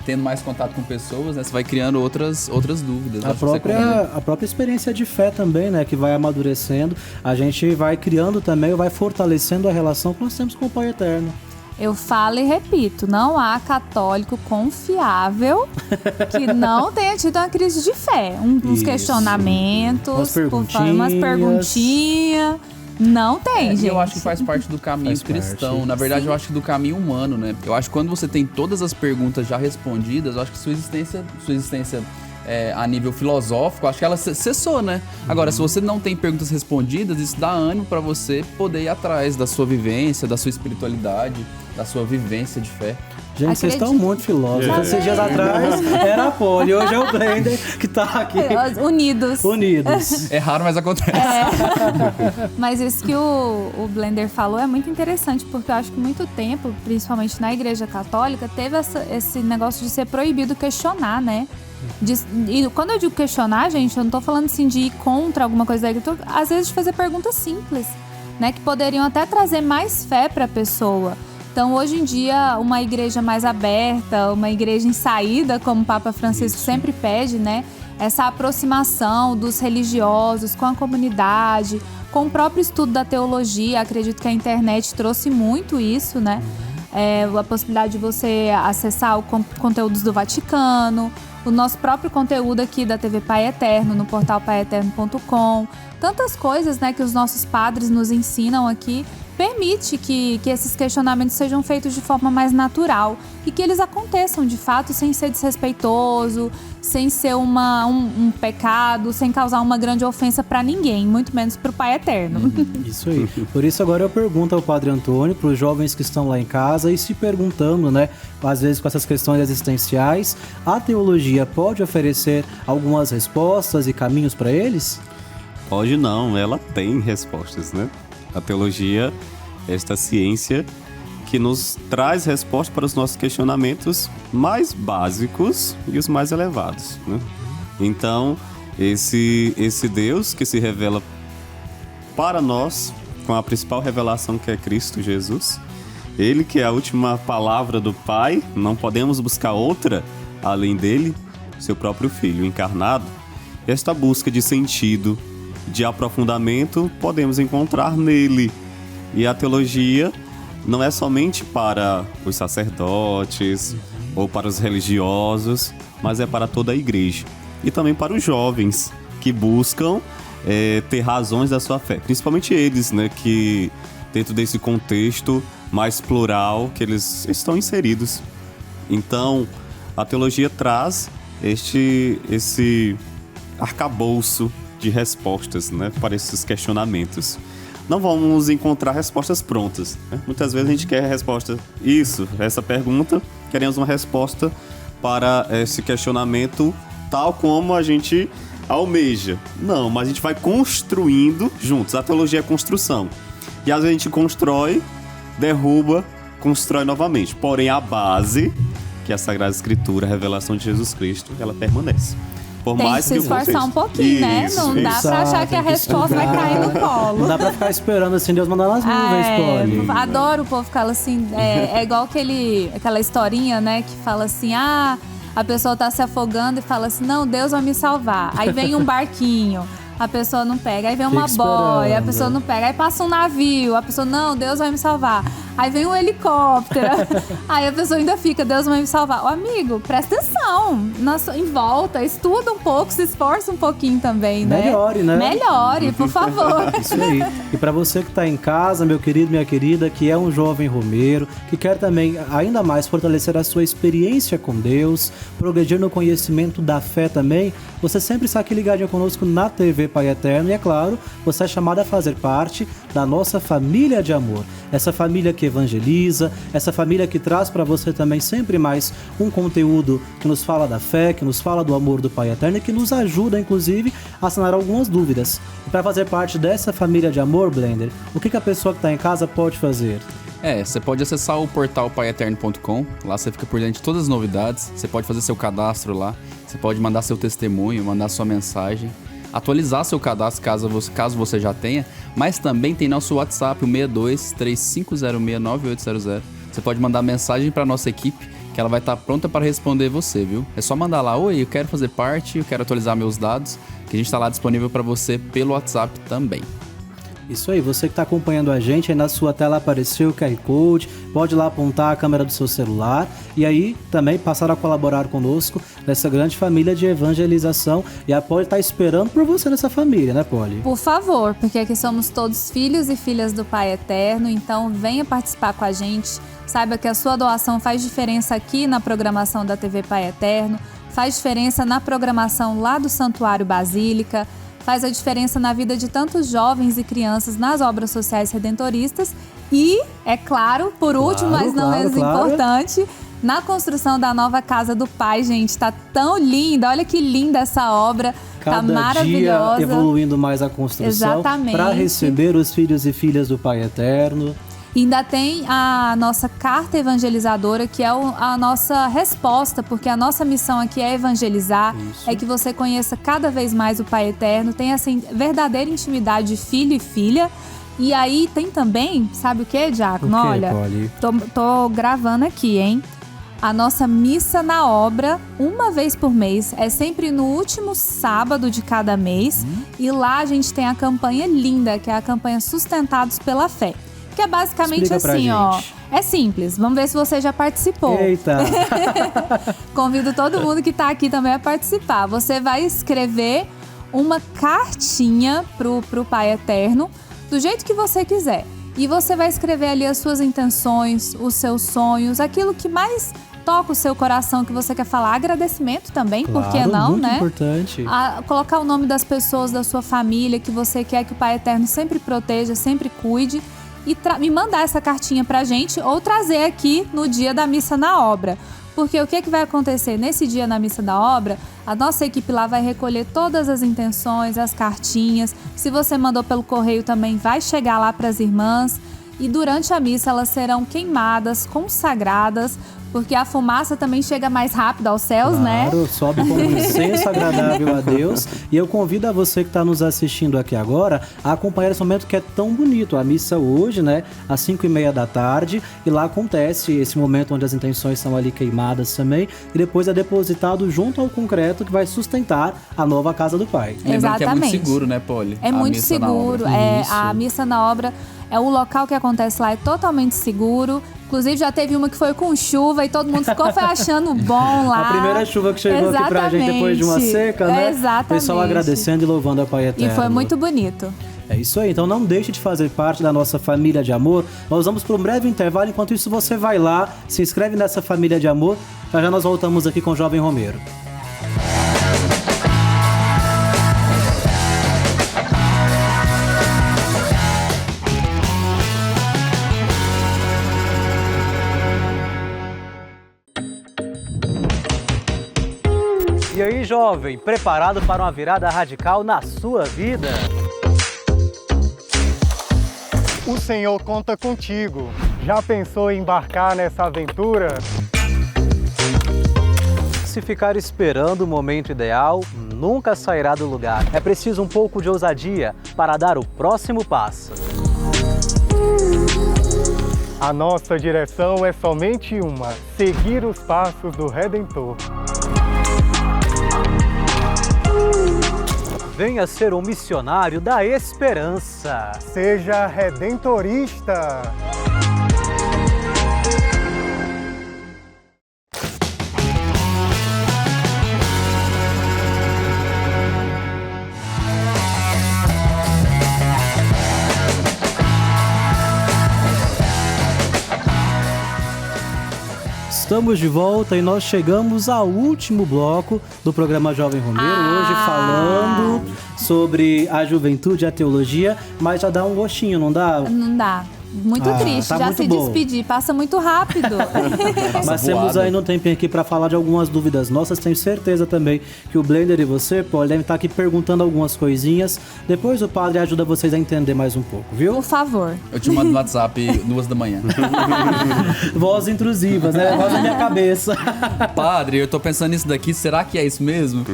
Speaker 3: tendo mais contato com pessoas, né? Você vai criando outras dúvidas.
Speaker 1: A própria experiência de fé também, né? Que vai amadurecendo, a gente vai criando também, vai fortalecendo a relação que nós temos com o Pai Eterno.
Speaker 2: Eu falo e repito, não há católico confiável que não tenha tido uma crise de fé. Uns questionamentos, umas perguntinhas. Não tem, gente.
Speaker 3: Eu acho que faz parte do caminho cristão. Na verdade, eu acho que do caminho humano, né? Eu acho que quando você tem todas as perguntas já respondidas, eu acho que sua existência a nível filosófico, acho que ela cessou, né? Agora, se você não tem perguntas respondidas, isso dá ânimo para você poder ir atrás da sua vivência, da sua espiritualidade, da sua vivência de fé.
Speaker 1: Gente, vocês estão muito filósofos. Esses dias atrás era a Polly, hoje é o Blender que tá aqui.
Speaker 2: Unidos.
Speaker 3: É raro, mas acontece.
Speaker 2: Mas isso que o Blender falou é muito interessante, porque eu acho que muito tempo, principalmente na Igreja Católica, teve esse negócio de ser proibido questionar, né? E quando eu digo questionar, gente, eu não tô falando assim de ir contra alguma coisa da igreja, às vezes de fazer perguntas simples, né? Que poderiam até trazer mais fé para a pessoa. Então, hoje em dia, uma igreja mais aberta, uma igreja em saída, como o Papa Francisco sempre pede, né? Essa aproximação dos religiosos com a comunidade, com o próprio estudo da teologia. Acredito que a internet trouxe muito isso, né? A possibilidade de você acessar os conteúdos do Vaticano, o nosso próprio conteúdo aqui da TV Pai Eterno, no portal paieterno.com. Tantas coisas, né, que os nossos padres nos ensinam aqui, permite que esses questionamentos sejam feitos de forma mais natural e que eles aconteçam de fato sem ser desrespeitoso, sem ser um pecado, sem causar uma grande ofensa para ninguém, muito menos para o Pai Eterno.
Speaker 1: Isso aí. Por isso agora eu pergunto ao Padre Antônio, para os jovens que estão lá em casa e se perguntando, né, às vezes com essas questões existenciais, a teologia pode oferecer algumas respostas e caminhos para eles?
Speaker 4: Pode não, ela tem respostas, né? A teologia é esta ciência que nos traz respostas para os nossos questionamentos mais básicos e os mais elevados, né? Então, esse Deus que se revela para nós com a principal revelação que é Cristo Jesus, Ele que é a última palavra do Pai, não podemos buscar outra além dele, seu próprio Filho encarnado. Esta busca de sentido, de aprofundamento, podemos encontrar nele. E a teologia não é somente para os sacerdotes ou para os religiosos, mas é para toda a igreja. E também para os jovens que buscam ter razões da sua fé. Principalmente eles, né, que dentro desse contexto mais plural que eles estão inseridos. Então, a teologia traz esse arcabouço de respostas, né, para esses questionamentos. Não vamos encontrar respostas prontas, né? Muitas vezes a gente quer a resposta, essa pergunta, queremos uma resposta para esse questionamento tal como a gente almeja. Não, mas a gente vai construindo juntos. A teologia é construção. E às vezes a gente constrói, derruba, constrói novamente. Porém, a base, que é a Sagrada Escritura, a revelação de Jesus Cristo, ela permanece. Por
Speaker 2: tem
Speaker 4: mais
Speaker 2: que se esforçar um pouquinho, né? Não dá pra achar que a resposta vai cair no colo.
Speaker 1: Não dá pra ficar esperando assim, Deus mandar nas nuvens, Polly.
Speaker 2: Adoro o povo ficar assim, é igual aquela historinha, né? Que fala assim, a pessoa tá se afogando e fala assim, não, Deus vai me salvar. Aí vem um barquinho, a pessoa não pega. Aí vem uma boia, a pessoa não pega. Aí passa um navio, a pessoa, não, Deus vai me salvar. Aí vem um helicóptero, aí a pessoa ainda fica, Deus vai me salvar. Ô amigo, presta atenção, em volta, estuda um pouco, se esforça um pouquinho também, né?
Speaker 1: Melhore, né?
Speaker 2: Melhore, por favor.
Speaker 1: Isso aí. E para você que tá em casa, meu querido, minha querida, que é um jovem romeiro, que quer também ainda mais fortalecer a sua experiência com Deus, progredir no conhecimento da fé também, você sempre está aqui ligadinho conosco na TV Pai Eterno e, é claro, você é chamado a fazer parte da nossa família de amor. Essa família que evangeliza, essa família que traz para você também sempre mais um conteúdo que nos fala da fé, que nos fala do amor do Pai Eterno e que nos ajuda, inclusive, a sanar algumas dúvidas. E para fazer parte dessa família de amor, Blender, o que a pessoa que está em casa pode fazer?
Speaker 3: Você pode acessar o portal paieterno.com, lá você fica por dentro de todas as novidades, você pode fazer seu cadastro lá, você pode mandar seu testemunho, mandar sua mensagem, atualizar seu cadastro caso você já tenha, mas também tem nosso WhatsApp, o 6235069800. Você pode mandar mensagem para nossa equipe, que ela vai estar pronta para responder você, viu? É só mandar lá, oi, eu quero fazer parte, eu quero atualizar meus dados, que a gente está lá disponível para você pelo WhatsApp também.
Speaker 1: Isso aí, você que está acompanhando a gente, aí na sua tela apareceu o QR Code, pode lá apontar a câmera do seu celular e aí também passar a colaborar conosco nessa grande família de evangelização. E a Polly está esperando por você nessa família, né, Polly?
Speaker 2: Por favor, porque aqui somos todos filhos e filhas do Pai Eterno, então venha participar com a gente. Saiba que a sua doação faz diferença aqui na programação da TV Pai Eterno, faz diferença na programação lá do Santuário Basílica, faz a diferença na vida de tantos jovens e crianças nas obras sociais redentoristas e, é claro, por último, mas não menos importante, na construção da nova Casa do Pai, gente. Tá tão linda, olha que linda essa obra. Tá maravilhosa.
Speaker 1: Dia evoluindo mais a construção para receber os filhos e filhas do Pai Eterno.
Speaker 2: E ainda tem a nossa carta evangelizadora, que é a nossa resposta, porque a nossa missão aqui é evangelizar, é que você conheça cada vez mais o Pai Eterno, tenha essa verdadeira intimidade de filho e filha. E aí tem também, sabe o que, Diácono? Olha, tô gravando aqui, hein? A nossa missa na obra, uma vez por mês, é sempre no último sábado de cada mês. E lá a gente tem a campanha linda, que é a campanha Sustentados pela Fé. Que é basicamente assim, ó. É simples, vamos ver se você já participou.
Speaker 1: Eita!
Speaker 2: Convido todo mundo que tá aqui também a participar. Você vai escrever uma cartinha pro Pai Eterno, do jeito que você quiser. E você vai escrever ali as suas intenções, os seus sonhos, aquilo que mais toca o seu coração, que você quer falar. Agradecimento também,
Speaker 1: claro,
Speaker 2: por que não,
Speaker 1: muito
Speaker 2: né?
Speaker 1: Importante.
Speaker 2: Colocar o nome das pessoas da sua família, que você quer que o Pai Eterno sempre proteja, sempre cuide. E mandar essa cartinha pra gente ou trazer aqui no dia da missa na obra. Porque o que vai acontecer nesse dia na missa da obra? A nossa equipe lá vai recolher todas as intenções, as cartinhas. Se você mandou pelo correio também vai chegar lá para as irmãs. E durante a missa elas serão queimadas, consagradas, porque a fumaça também chega mais rápido aos céus, né?
Speaker 1: Claro, sobe como um incenso agradável a Deus. E eu convido a você que está nos assistindo aqui agora a acompanhar esse momento que é tão bonito. A missa hoje, né, às 5h30 da tarde. E lá acontece esse momento onde as intenções são ali queimadas também. E depois é depositado junto ao concreto que vai sustentar a nova Casa do Pai.
Speaker 3: Lembrando que é muito seguro, né, Poli?
Speaker 2: É muito seguro. A missa na obra, o local que acontece lá é totalmente seguro. Inclusive, já teve uma que foi com chuva e todo mundo foi achando bom lá.
Speaker 1: A primeira chuva que chegou aqui pra gente depois de uma seca, né?
Speaker 2: Exatamente.
Speaker 1: O pessoal agradecendo e louvando a Pai Eterno.
Speaker 2: E foi muito bonito.
Speaker 1: É isso aí, então não deixe de fazer parte da nossa família de amor. Nós vamos para um breve intervalo, enquanto isso você vai lá, se inscreve nessa família de amor. Já nós voltamos aqui com o Jovem Romero. E aí, jovem, preparado para uma virada radical na sua vida?
Speaker 5: O Senhor conta contigo. Já pensou em embarcar nessa aventura?
Speaker 1: Se ficar esperando o momento ideal, nunca sairá do lugar. É preciso um pouco de ousadia para dar o próximo passo.
Speaker 5: A nossa direção é somente uma: seguir os passos do Redentor.
Speaker 1: Venha ser um missionário da esperança.
Speaker 5: Seja redentorista.
Speaker 1: Estamos de volta e nós chegamos ao último bloco do programa Jovem Romero, hoje falando sobre a juventude e a teologia, mas já dá um gostinho, não dá?
Speaker 2: Não dá. Muito triste,
Speaker 1: tá
Speaker 2: já
Speaker 1: muito
Speaker 2: se
Speaker 1: bom.
Speaker 2: Despedir, passa muito rápido.
Speaker 1: Mas temos ainda um tempinho aqui para falar de algumas dúvidas nossas. Tenho certeza também que o Blender e você, Paul, devem estar aqui perguntando algumas coisinhas. Depois o padre ajuda vocês a entender mais um pouco, viu?
Speaker 2: Por favor.
Speaker 3: Eu te mando no WhatsApp 2h.
Speaker 1: Voz intrusivas, né? Voz na minha cabeça.
Speaker 3: Padre, eu tô pensando nisso daqui, será que é isso mesmo?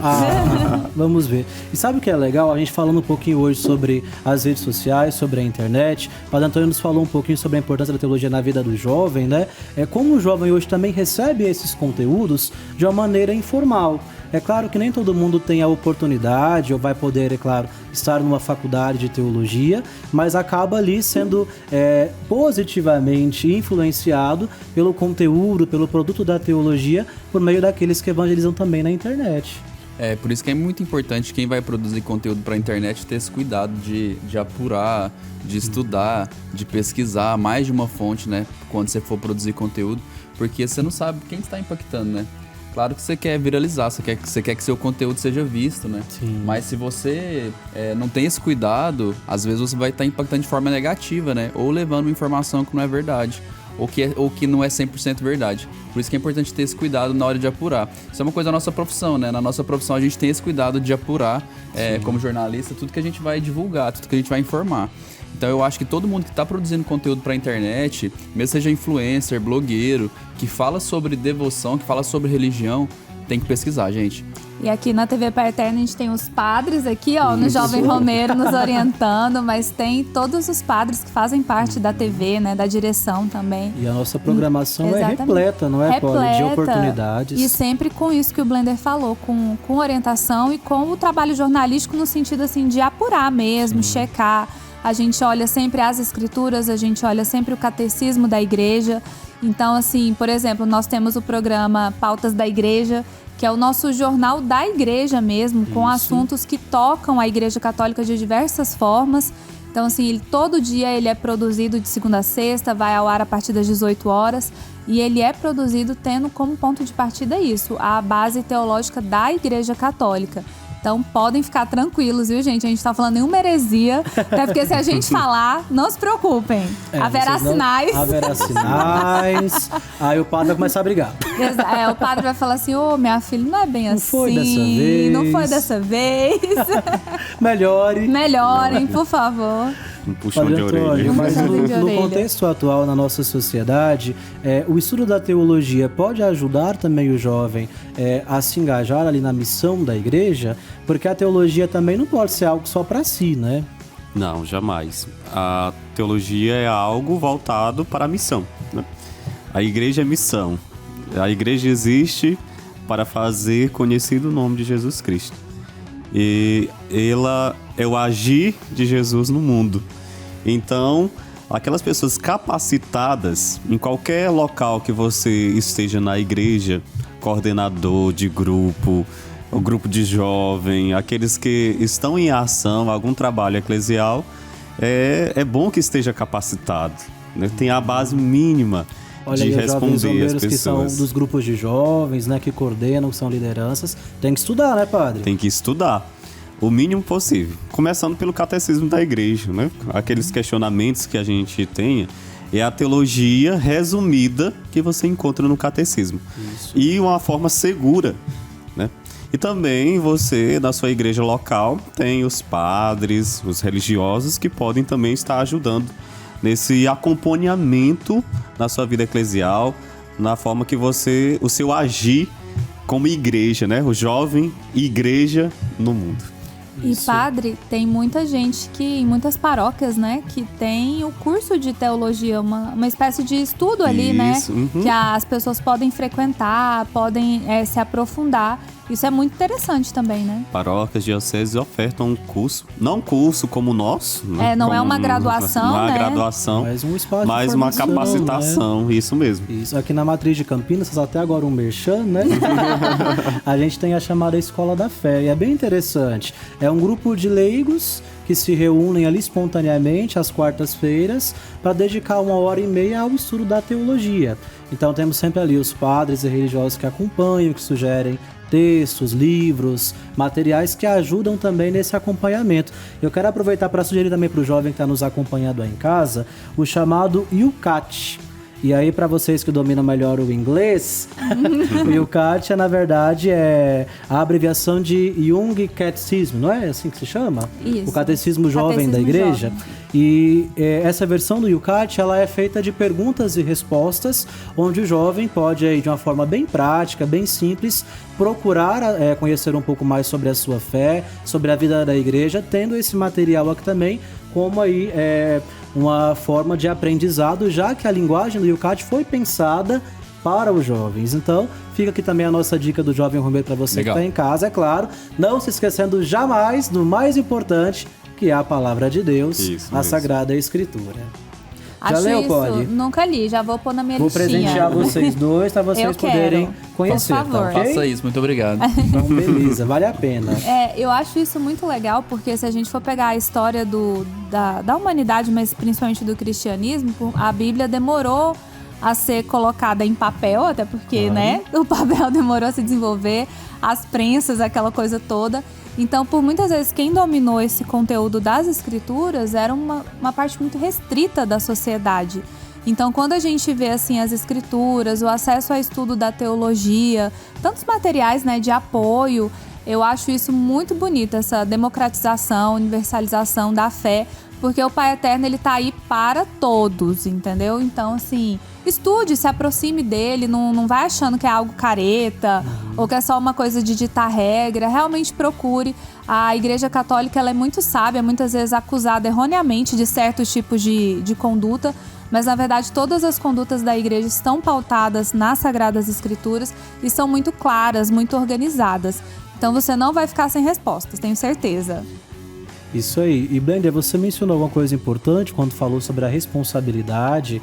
Speaker 1: Vamos ver. E sabe o que é legal? A gente falando um pouquinho hoje sobre as redes sociais, sobre a internet. O padre Antônio nos falou um pouquinho sobre a importância da teologia na vida do jovem, né? Como o jovem hoje também recebe esses conteúdos de uma maneira informal. É claro que nem todo mundo tem a oportunidade ou vai poder, é claro, estar numa faculdade de teologia, mas acaba ali sendo positivamente influenciado pelo conteúdo, pelo produto da teologia, por meio daqueles que evangelizam também na internet.
Speaker 3: É, por isso que é muito importante quem vai produzir conteúdo para a internet ter esse cuidado de apurar, de estudar, de pesquisar mais de uma fonte, né? Quando você for produzir conteúdo, porque você não sabe quem está impactando, né? Claro que você quer viralizar, você quer que seu conteúdo seja visto, né?
Speaker 1: Sim.
Speaker 3: Mas se você não tem esse cuidado, às vezes você vai estar impactando de forma negativa, né? Ou levando uma informação que não é verdade, ou que não é 100% verdade. Por isso que é importante ter esse cuidado na hora de apurar. Isso é uma coisa da nossa profissão, né? Na nossa profissão a gente tem esse cuidado de apurar, como jornalista, tudo que a gente vai divulgar, tudo que a gente vai informar. Então eu acho que todo mundo que está produzindo conteúdo para a internet, mesmo seja influencer, blogueiro, que fala sobre devoção, que fala sobre religião, tem que pesquisar, gente.
Speaker 2: E aqui na TV Pai Eterno a gente tem os padres aqui, ó, no Jovem Romero nos orientando, mas tem todos os padres que fazem parte da TV, né, da direção também.
Speaker 1: E a nossa programação é
Speaker 2: Exatamente.
Speaker 1: repleta, não é, Polly? De oportunidades.
Speaker 2: E sempre com isso que o Blender falou, com orientação e com o trabalho jornalístico no sentido, assim, de apurar mesmo, checar. A gente olha sempre as escrituras, a gente olha sempre o catecismo da igreja. Então, assim, por exemplo, nós temos o programa Pautas da Igreja, que é o nosso jornal da igreja mesmo, com assuntos que tocam a Igreja Católica de diversas formas. Então, assim, todo dia ele é produzido de segunda a sexta, vai ao ar a partir das 18 horas. E ele é produzido tendo como ponto de partida isso, a base teológica da Igreja Católica. Então podem ficar tranquilos, viu, gente? A gente tá falando em uma heresia, até porque se a gente falar, não se preocupem. Haverá sinais.
Speaker 1: Haverá sinais. Aí o padre vai começar a brigar.
Speaker 2: O padre vai falar assim, minha filha, não é bem assim.
Speaker 1: Foi dessa vez.
Speaker 2: Não foi dessa vez. Melhorem, por favor.
Speaker 4: Um puxão de orelha.
Speaker 1: Mas no contexto atual, na nossa sociedade, o estudo da teologia pode ajudar também o jovem a se engajar ali na missão da igreja, porque a teologia também não pode ser algo só para si, né?
Speaker 4: Não, jamais. A teologia é algo voltado para a missão, né? A igreja é missão. A igreja existe para fazer conhecido o nome de Jesus Cristo. E ela é o agir de Jesus no mundo. Então, aquelas pessoas capacitadas, em qualquer local que você esteja na igreja, coordenador de grupo, o grupo de jovem, aqueles que estão em ação, algum trabalho eclesial, é bom que esteja capacitado, né? Tem a base mínima de responder as pessoas.
Speaker 1: Que são dos grupos de jovens, né, que coordenam, que são lideranças, tem que estudar, né, padre?
Speaker 4: Tem que estudar. O mínimo possível. Começando pelo catecismo da igreja, né? Aqueles questionamentos que a gente tenha, é a teologia resumida que você encontra no catecismo. Isso. E uma forma segura, né? E também você, na sua igreja local, tem os padres, os religiosos, que podem também estar ajudando nesse acompanhamento na sua vida eclesial, na forma que o seu agir como igreja, né? O jovem igreja no mundo.
Speaker 2: E padre, tem muita gente em muitas paróquias, né, que tem o curso de teologia, uma espécie de estudo ali, né, que as pessoas podem frequentar, podem se aprofundar. Isso é muito interessante também, né?
Speaker 4: Paróquias, dioceses ofertam um curso, não um curso como o nosso, né?
Speaker 2: Não é uma graduação,
Speaker 4: não é
Speaker 2: né?
Speaker 4: graduação,
Speaker 1: mas um espaço
Speaker 4: mas
Speaker 1: de
Speaker 4: uma
Speaker 1: formação,
Speaker 4: capacitação, né? Isso mesmo.
Speaker 1: Isso, aqui na Matriz de Campinas, até agora um merchan, né? A gente tem a chamada Escola da Fé, e é bem interessante. É um grupo de leigos que se reúnem ali espontaneamente às quartas-feiras para dedicar 1h30 ao estudo da teologia. Então temos sempre ali os padres e religiosos que acompanham, que sugerem textos, livros, materiais que ajudam também nesse acompanhamento. Eu quero aproveitar para sugerir também para o jovem que está nos acompanhando aí em casa o chamado YOUCAT. E aí, para vocês que dominam melhor o inglês, o YOUCAT na verdade é a abreviação de Young Catechism, não é assim que se chama?
Speaker 2: Isso.
Speaker 1: O Catecismo Jovem da Igreja.
Speaker 2: Jovem.
Speaker 1: E essa versão do YOUCAT, ela é feita de perguntas e respostas, onde o jovem pode, aí, de uma forma bem prática, bem simples, procurar conhecer um pouco mais sobre a sua fé, sobre a vida da igreja, tendo esse material aqui também como aí uma forma de aprendizado, já que a linguagem do YOUCAT foi pensada para os jovens. Então, fica aqui também a nossa dica do Jovem Romero para você que está em casa, é claro. Não se esquecendo jamais do mais importante, que é a Palavra de Deus, a Sagrada Escritura. Já
Speaker 2: Acho
Speaker 1: leu,
Speaker 2: isso,
Speaker 1: Polly?
Speaker 2: Nunca li, já vou pôr na minha
Speaker 1: Vou
Speaker 2: listinha.
Speaker 1: presentear vocês dois, para vocês poderem conhecer,
Speaker 2: por favor.
Speaker 1: tá ok?
Speaker 3: Faça isso, muito obrigado.
Speaker 1: Então, beleza, vale a pena.
Speaker 2: Eu acho isso muito legal, porque se a gente for pegar a história da humanidade, mas principalmente do cristianismo, a Bíblia demorou a ser colocada em papel, até porque, né, o papel demorou a se desenvolver, as prensas, aquela coisa toda. Então, por muitas vezes, quem dominou esse conteúdo das escrituras era uma parte muito restrita da sociedade. Então, quando a gente vê assim as escrituras, o acesso ao estudo da teologia, tantos materiais, né, de apoio, eu acho isso muito bonito, essa democratização, universalização da fé, porque o Pai Eterno, ele tá aí para todos, entendeu? Então, assim, estude, se aproxime dele, não vai achando que é algo careta ou que é só uma coisa de ditar regra. Realmente procure. A Igreja Católica, ela é muito sábia, muitas vezes acusada erroneamente de certos tipos de conduta, mas, na verdade, todas as condutas da Igreja estão pautadas nas Sagradas Escrituras e são muito claras, muito organizadas. Então, você não vai ficar sem respostas, tenho certeza.
Speaker 1: Isso aí. E, Blender, você mencionou uma coisa importante quando falou sobre a responsabilidade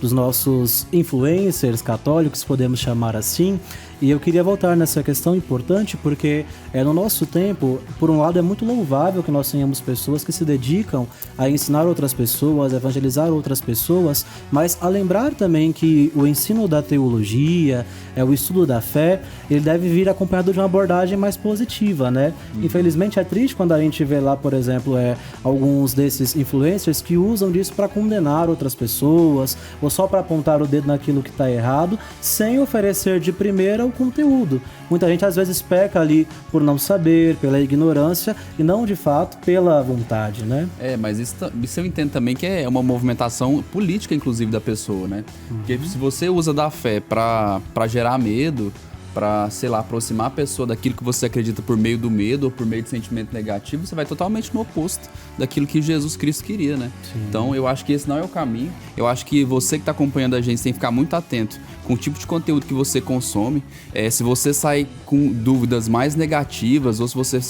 Speaker 1: dos nossos influencers católicos, podemos chamar assim. E eu queria voltar nessa questão importante porque no nosso tempo, por um lado, é muito louvável que nós tenhamos pessoas que se dedicam a ensinar outras pessoas, a evangelizar outras pessoas, mas a lembrar também que o ensino da teologia, o estudo da fé, ele deve vir acompanhado de uma abordagem mais positiva, né? Infelizmente é triste quando a gente vê lá, por exemplo, alguns desses influencers que usam disso para condenar outras pessoas ou só para apontar o dedo naquilo que está errado, sem oferecer de primeira o conteúdo. Muita gente às vezes peca ali por não saber, pela ignorância e não de fato pela vontade, né?
Speaker 3: Mas isso eu entendo também que é uma movimentação política, inclusive, da pessoa, né? Porque se você usa da fé pra gerar medo, pra, sei lá, aproximar a pessoa daquilo que você acredita por meio do medo ou por meio de sentimento negativo, você vai totalmente no oposto daquilo que Jesus Cristo queria, né? Sim. Então, eu acho que esse não é o caminho. Eu acho que você que está acompanhando a gente tem que ficar muito atento com o tipo de conteúdo que você consome. Se você sai com dúvidas mais negativas ou se você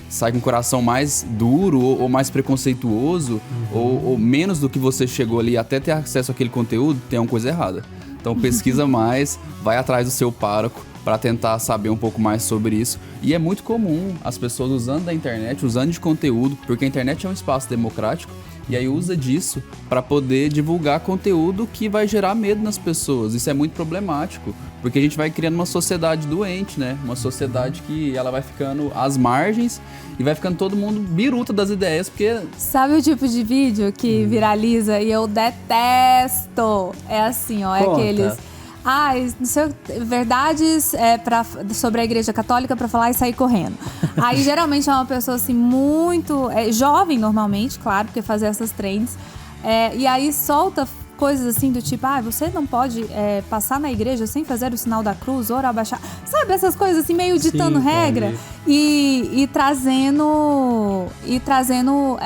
Speaker 3: sai com o coração mais duro ou mais preconceituoso ou menos do que você chegou ali até ter acesso àquele conteúdo, tem uma coisa errada. Então pesquisa mais, vai atrás do seu pároco para tentar saber um pouco mais sobre isso. E é muito comum as pessoas usando da internet, usando de conteúdo, porque a internet é um espaço democrático, e aí usa disso para poder divulgar conteúdo que vai gerar medo nas pessoas. Isso é muito problemático, porque a gente vai criando uma sociedade doente, né? Uma sociedade que ela vai ficando às margens e vai ficando todo mundo biruta das ideias, porque...
Speaker 2: Sabe o tipo de vídeo que viraliza e eu detesto? É assim, ó, é aqueles... não sei, verdades sobre a Igreja Católica pra falar e sair correndo. Aí geralmente é uma pessoa assim muito jovem normalmente, claro, porque fazer essas trends. E aí solta coisas assim do tipo, você não pode passar na igreja sem fazer o sinal da cruz, orar, abaixar. Sabe, essas coisas assim, meio ditando regra e trazendo,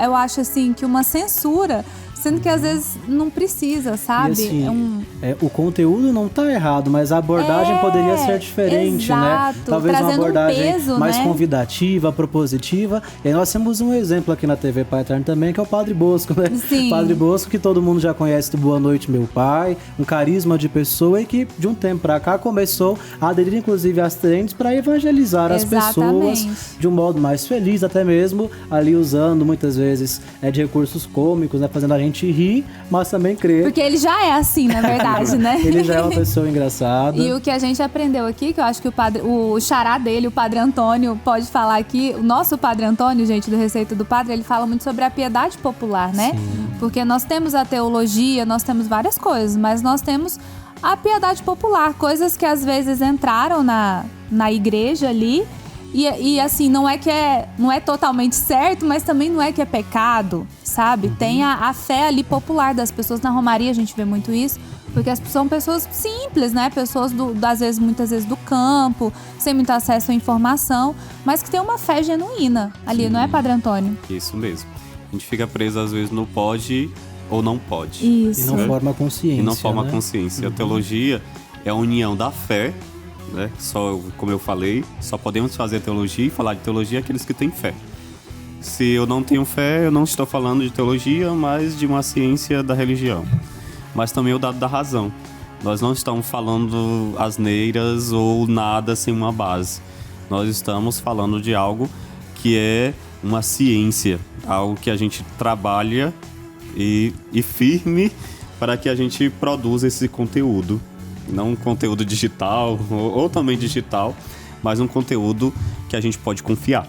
Speaker 2: eu acho assim, que uma censura, sendo que às vezes não precisa, sabe?
Speaker 1: E assim, o conteúdo não tá errado, mas a abordagem poderia ser diferente,
Speaker 2: exato,
Speaker 1: né? Talvez uma abordagem
Speaker 2: peso,
Speaker 1: mais
Speaker 2: né?
Speaker 1: convidativa, propositiva. E aí nós temos um exemplo aqui na TV Pai Eterno também, que é o Padre Bosco, né?
Speaker 2: Sim.
Speaker 1: Padre Bosco, que todo mundo já conhece do Boa Noite, Meu Pai, um carisma de pessoa e que de um tempo pra cá começou a aderir inclusive às trends para evangelizar as pessoas de um modo mais feliz, até mesmo ali usando muitas vezes de recursos cômicos, né? Fazendo a gente rir, mas também crer.
Speaker 2: Porque ele já é assim, na verdade, né?
Speaker 1: Ele já é uma pessoa engraçada.
Speaker 2: E o que a gente aprendeu aqui, que eu acho que o xará dele, o Padre Antônio, pode falar aqui. O nosso Padre Antônio, gente, do Receita do Padre, ele fala muito sobre a piedade popular, né? Sim. Porque nós temos a teologia, nós temos várias coisas, mas nós temos a piedade popular, coisas que às vezes entraram na igreja ali. E assim, não é totalmente certo, mas também não é que é pecado, sabe? Tem a fé ali popular das pessoas. Na Romaria a gente vê muito isso, porque são pessoas simples, né? Pessoas, muitas vezes do campo, sem muito acesso à informação, mas que tem uma fé genuína ali, sim, não é, Padre Antônio?
Speaker 4: Isso mesmo. A gente fica preso às vezes no pode ou não pode.
Speaker 2: Isso.
Speaker 1: E não forma consciência.
Speaker 4: E não forma consciência. A teologia é a união da fé, né? Só, como eu falei, só podemos fazer teologia e falar de teologia aqueles que têm fé. Se eu não tenho fé, eu não estou falando de teologia, mas de uma ciência da religião. Mas também o dado da razão. Nós não estamos falando asneiras ou nada sem uma base. Nós estamos falando de algo que é uma ciência, algo que a gente trabalha e firme para que a gente produza esse conteúdo. Não um conteúdo digital, ou também digital, mas um conteúdo que a gente pode confiar.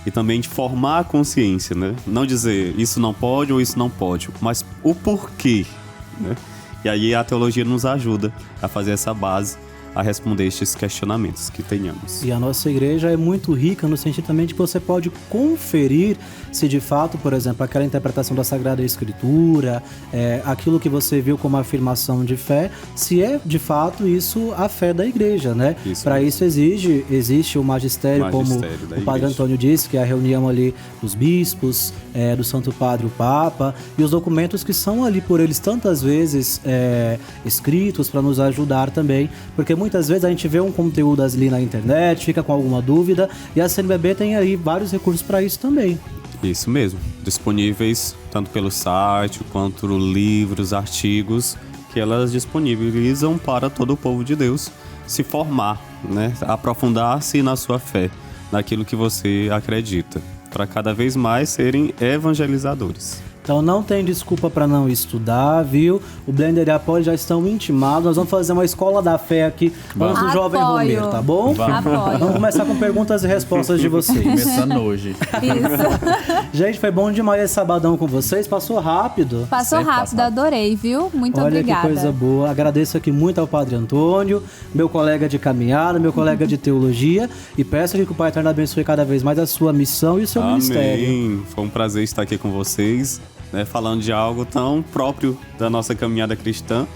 Speaker 4: E também de formar a consciência, né? Não dizer isso não pode ou isso não pode, mas o porquê, né? E aí a teologia nos ajuda a fazer essa base, a responder estes questionamentos que tenhamos.
Speaker 1: E a nossa igreja é muito rica no sentido também de que você pode conferir se de fato, por exemplo, aquela interpretação da Sagrada Escritura, aquilo que você viu como afirmação de fé, se é de fato isso a fé da igreja, né? Para isso existe o magistério, como o Padre Antônio disse, que é a reunião ali dos bispos, do Santo Padre, o Papa, e os documentos que são ali por eles tantas vezes escritos para nos ajudar também, porque muitas vezes a gente vê um conteúdo ali na internet, fica com alguma dúvida, e a CNBB tem aí vários recursos para isso também.
Speaker 4: Isso mesmo, disponíveis tanto pelo site quanto livros, artigos, que elas disponibilizam para todo o povo de Deus se formar, né? Aprofundar-se na sua fé, naquilo que você acredita, para cada vez mais serem evangelizadores.
Speaker 1: Então não tem desculpa para não estudar, viu? O Blender e a Polly já estão intimados. Nós vamos fazer uma escola da fé aqui antes do Jovem Romero, tá bom? Vamos começar com perguntas e respostas de vocês.
Speaker 3: Começando hoje.
Speaker 2: Isso.
Speaker 1: Gente, foi bom demais esse sabadão com vocês. Passou rápido.
Speaker 2: Passou rápido, adorei, viu? Muito obrigada.
Speaker 1: Olha que coisa boa. Agradeço aqui muito ao Padre Antônio, meu colega de caminhada, meu colega de teologia. E peço que o Pai Eterno abençoe cada vez mais a sua missão e o seu ministério.
Speaker 4: Amém. Foi um prazer estar aqui com vocês, né, falando de algo tão próprio da nossa caminhada cristã,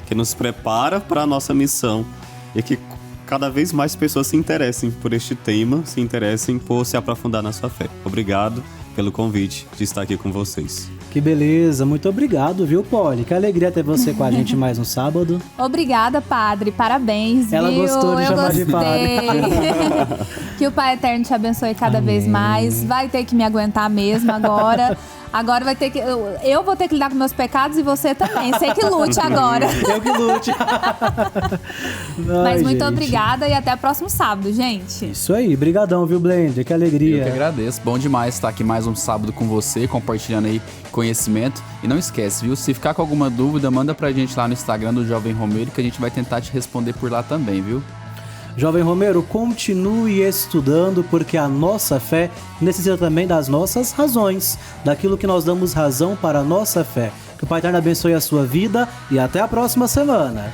Speaker 4: que nos prepara para a nossa missão e que cada vez mais pessoas se interessem por este tema, se interessem por se aprofundar na sua fé. Obrigado pelo convite de estar aqui com vocês.
Speaker 1: Que beleza, muito obrigado, viu, Polly? Que alegria ter você com a gente mais um sábado.
Speaker 2: Obrigada, Padre, parabéns,
Speaker 1: Ela
Speaker 2: viu?
Speaker 1: gostou de chamar de padre.
Speaker 2: Que o Pai Eterno te abençoe cada vez mais. Vai ter que me aguentar mesmo agora. Agora vai ter que... Eu vou ter que lidar com meus pecados e você também. Você que lute agora.
Speaker 1: Eu que lute.
Speaker 2: Mas muito obrigada e até o próximo sábado, gente.
Speaker 1: Isso aí. Brigadão, viu, Blender? Que alegria.
Speaker 3: Eu que agradeço. Bom demais estar aqui mais um sábado com você, compartilhando aí conhecimento. E não esquece, viu? Se ficar com alguma dúvida, manda pra gente lá no Instagram do Jovem Romero, que a gente vai tentar te responder por lá também, viu?
Speaker 1: Jovem Romero, continue estudando, porque a nossa fé necessita também das nossas razões, daquilo que nós damos razão para a nossa fé. Que o Pai Eterno abençoe a sua vida e até a próxima semana.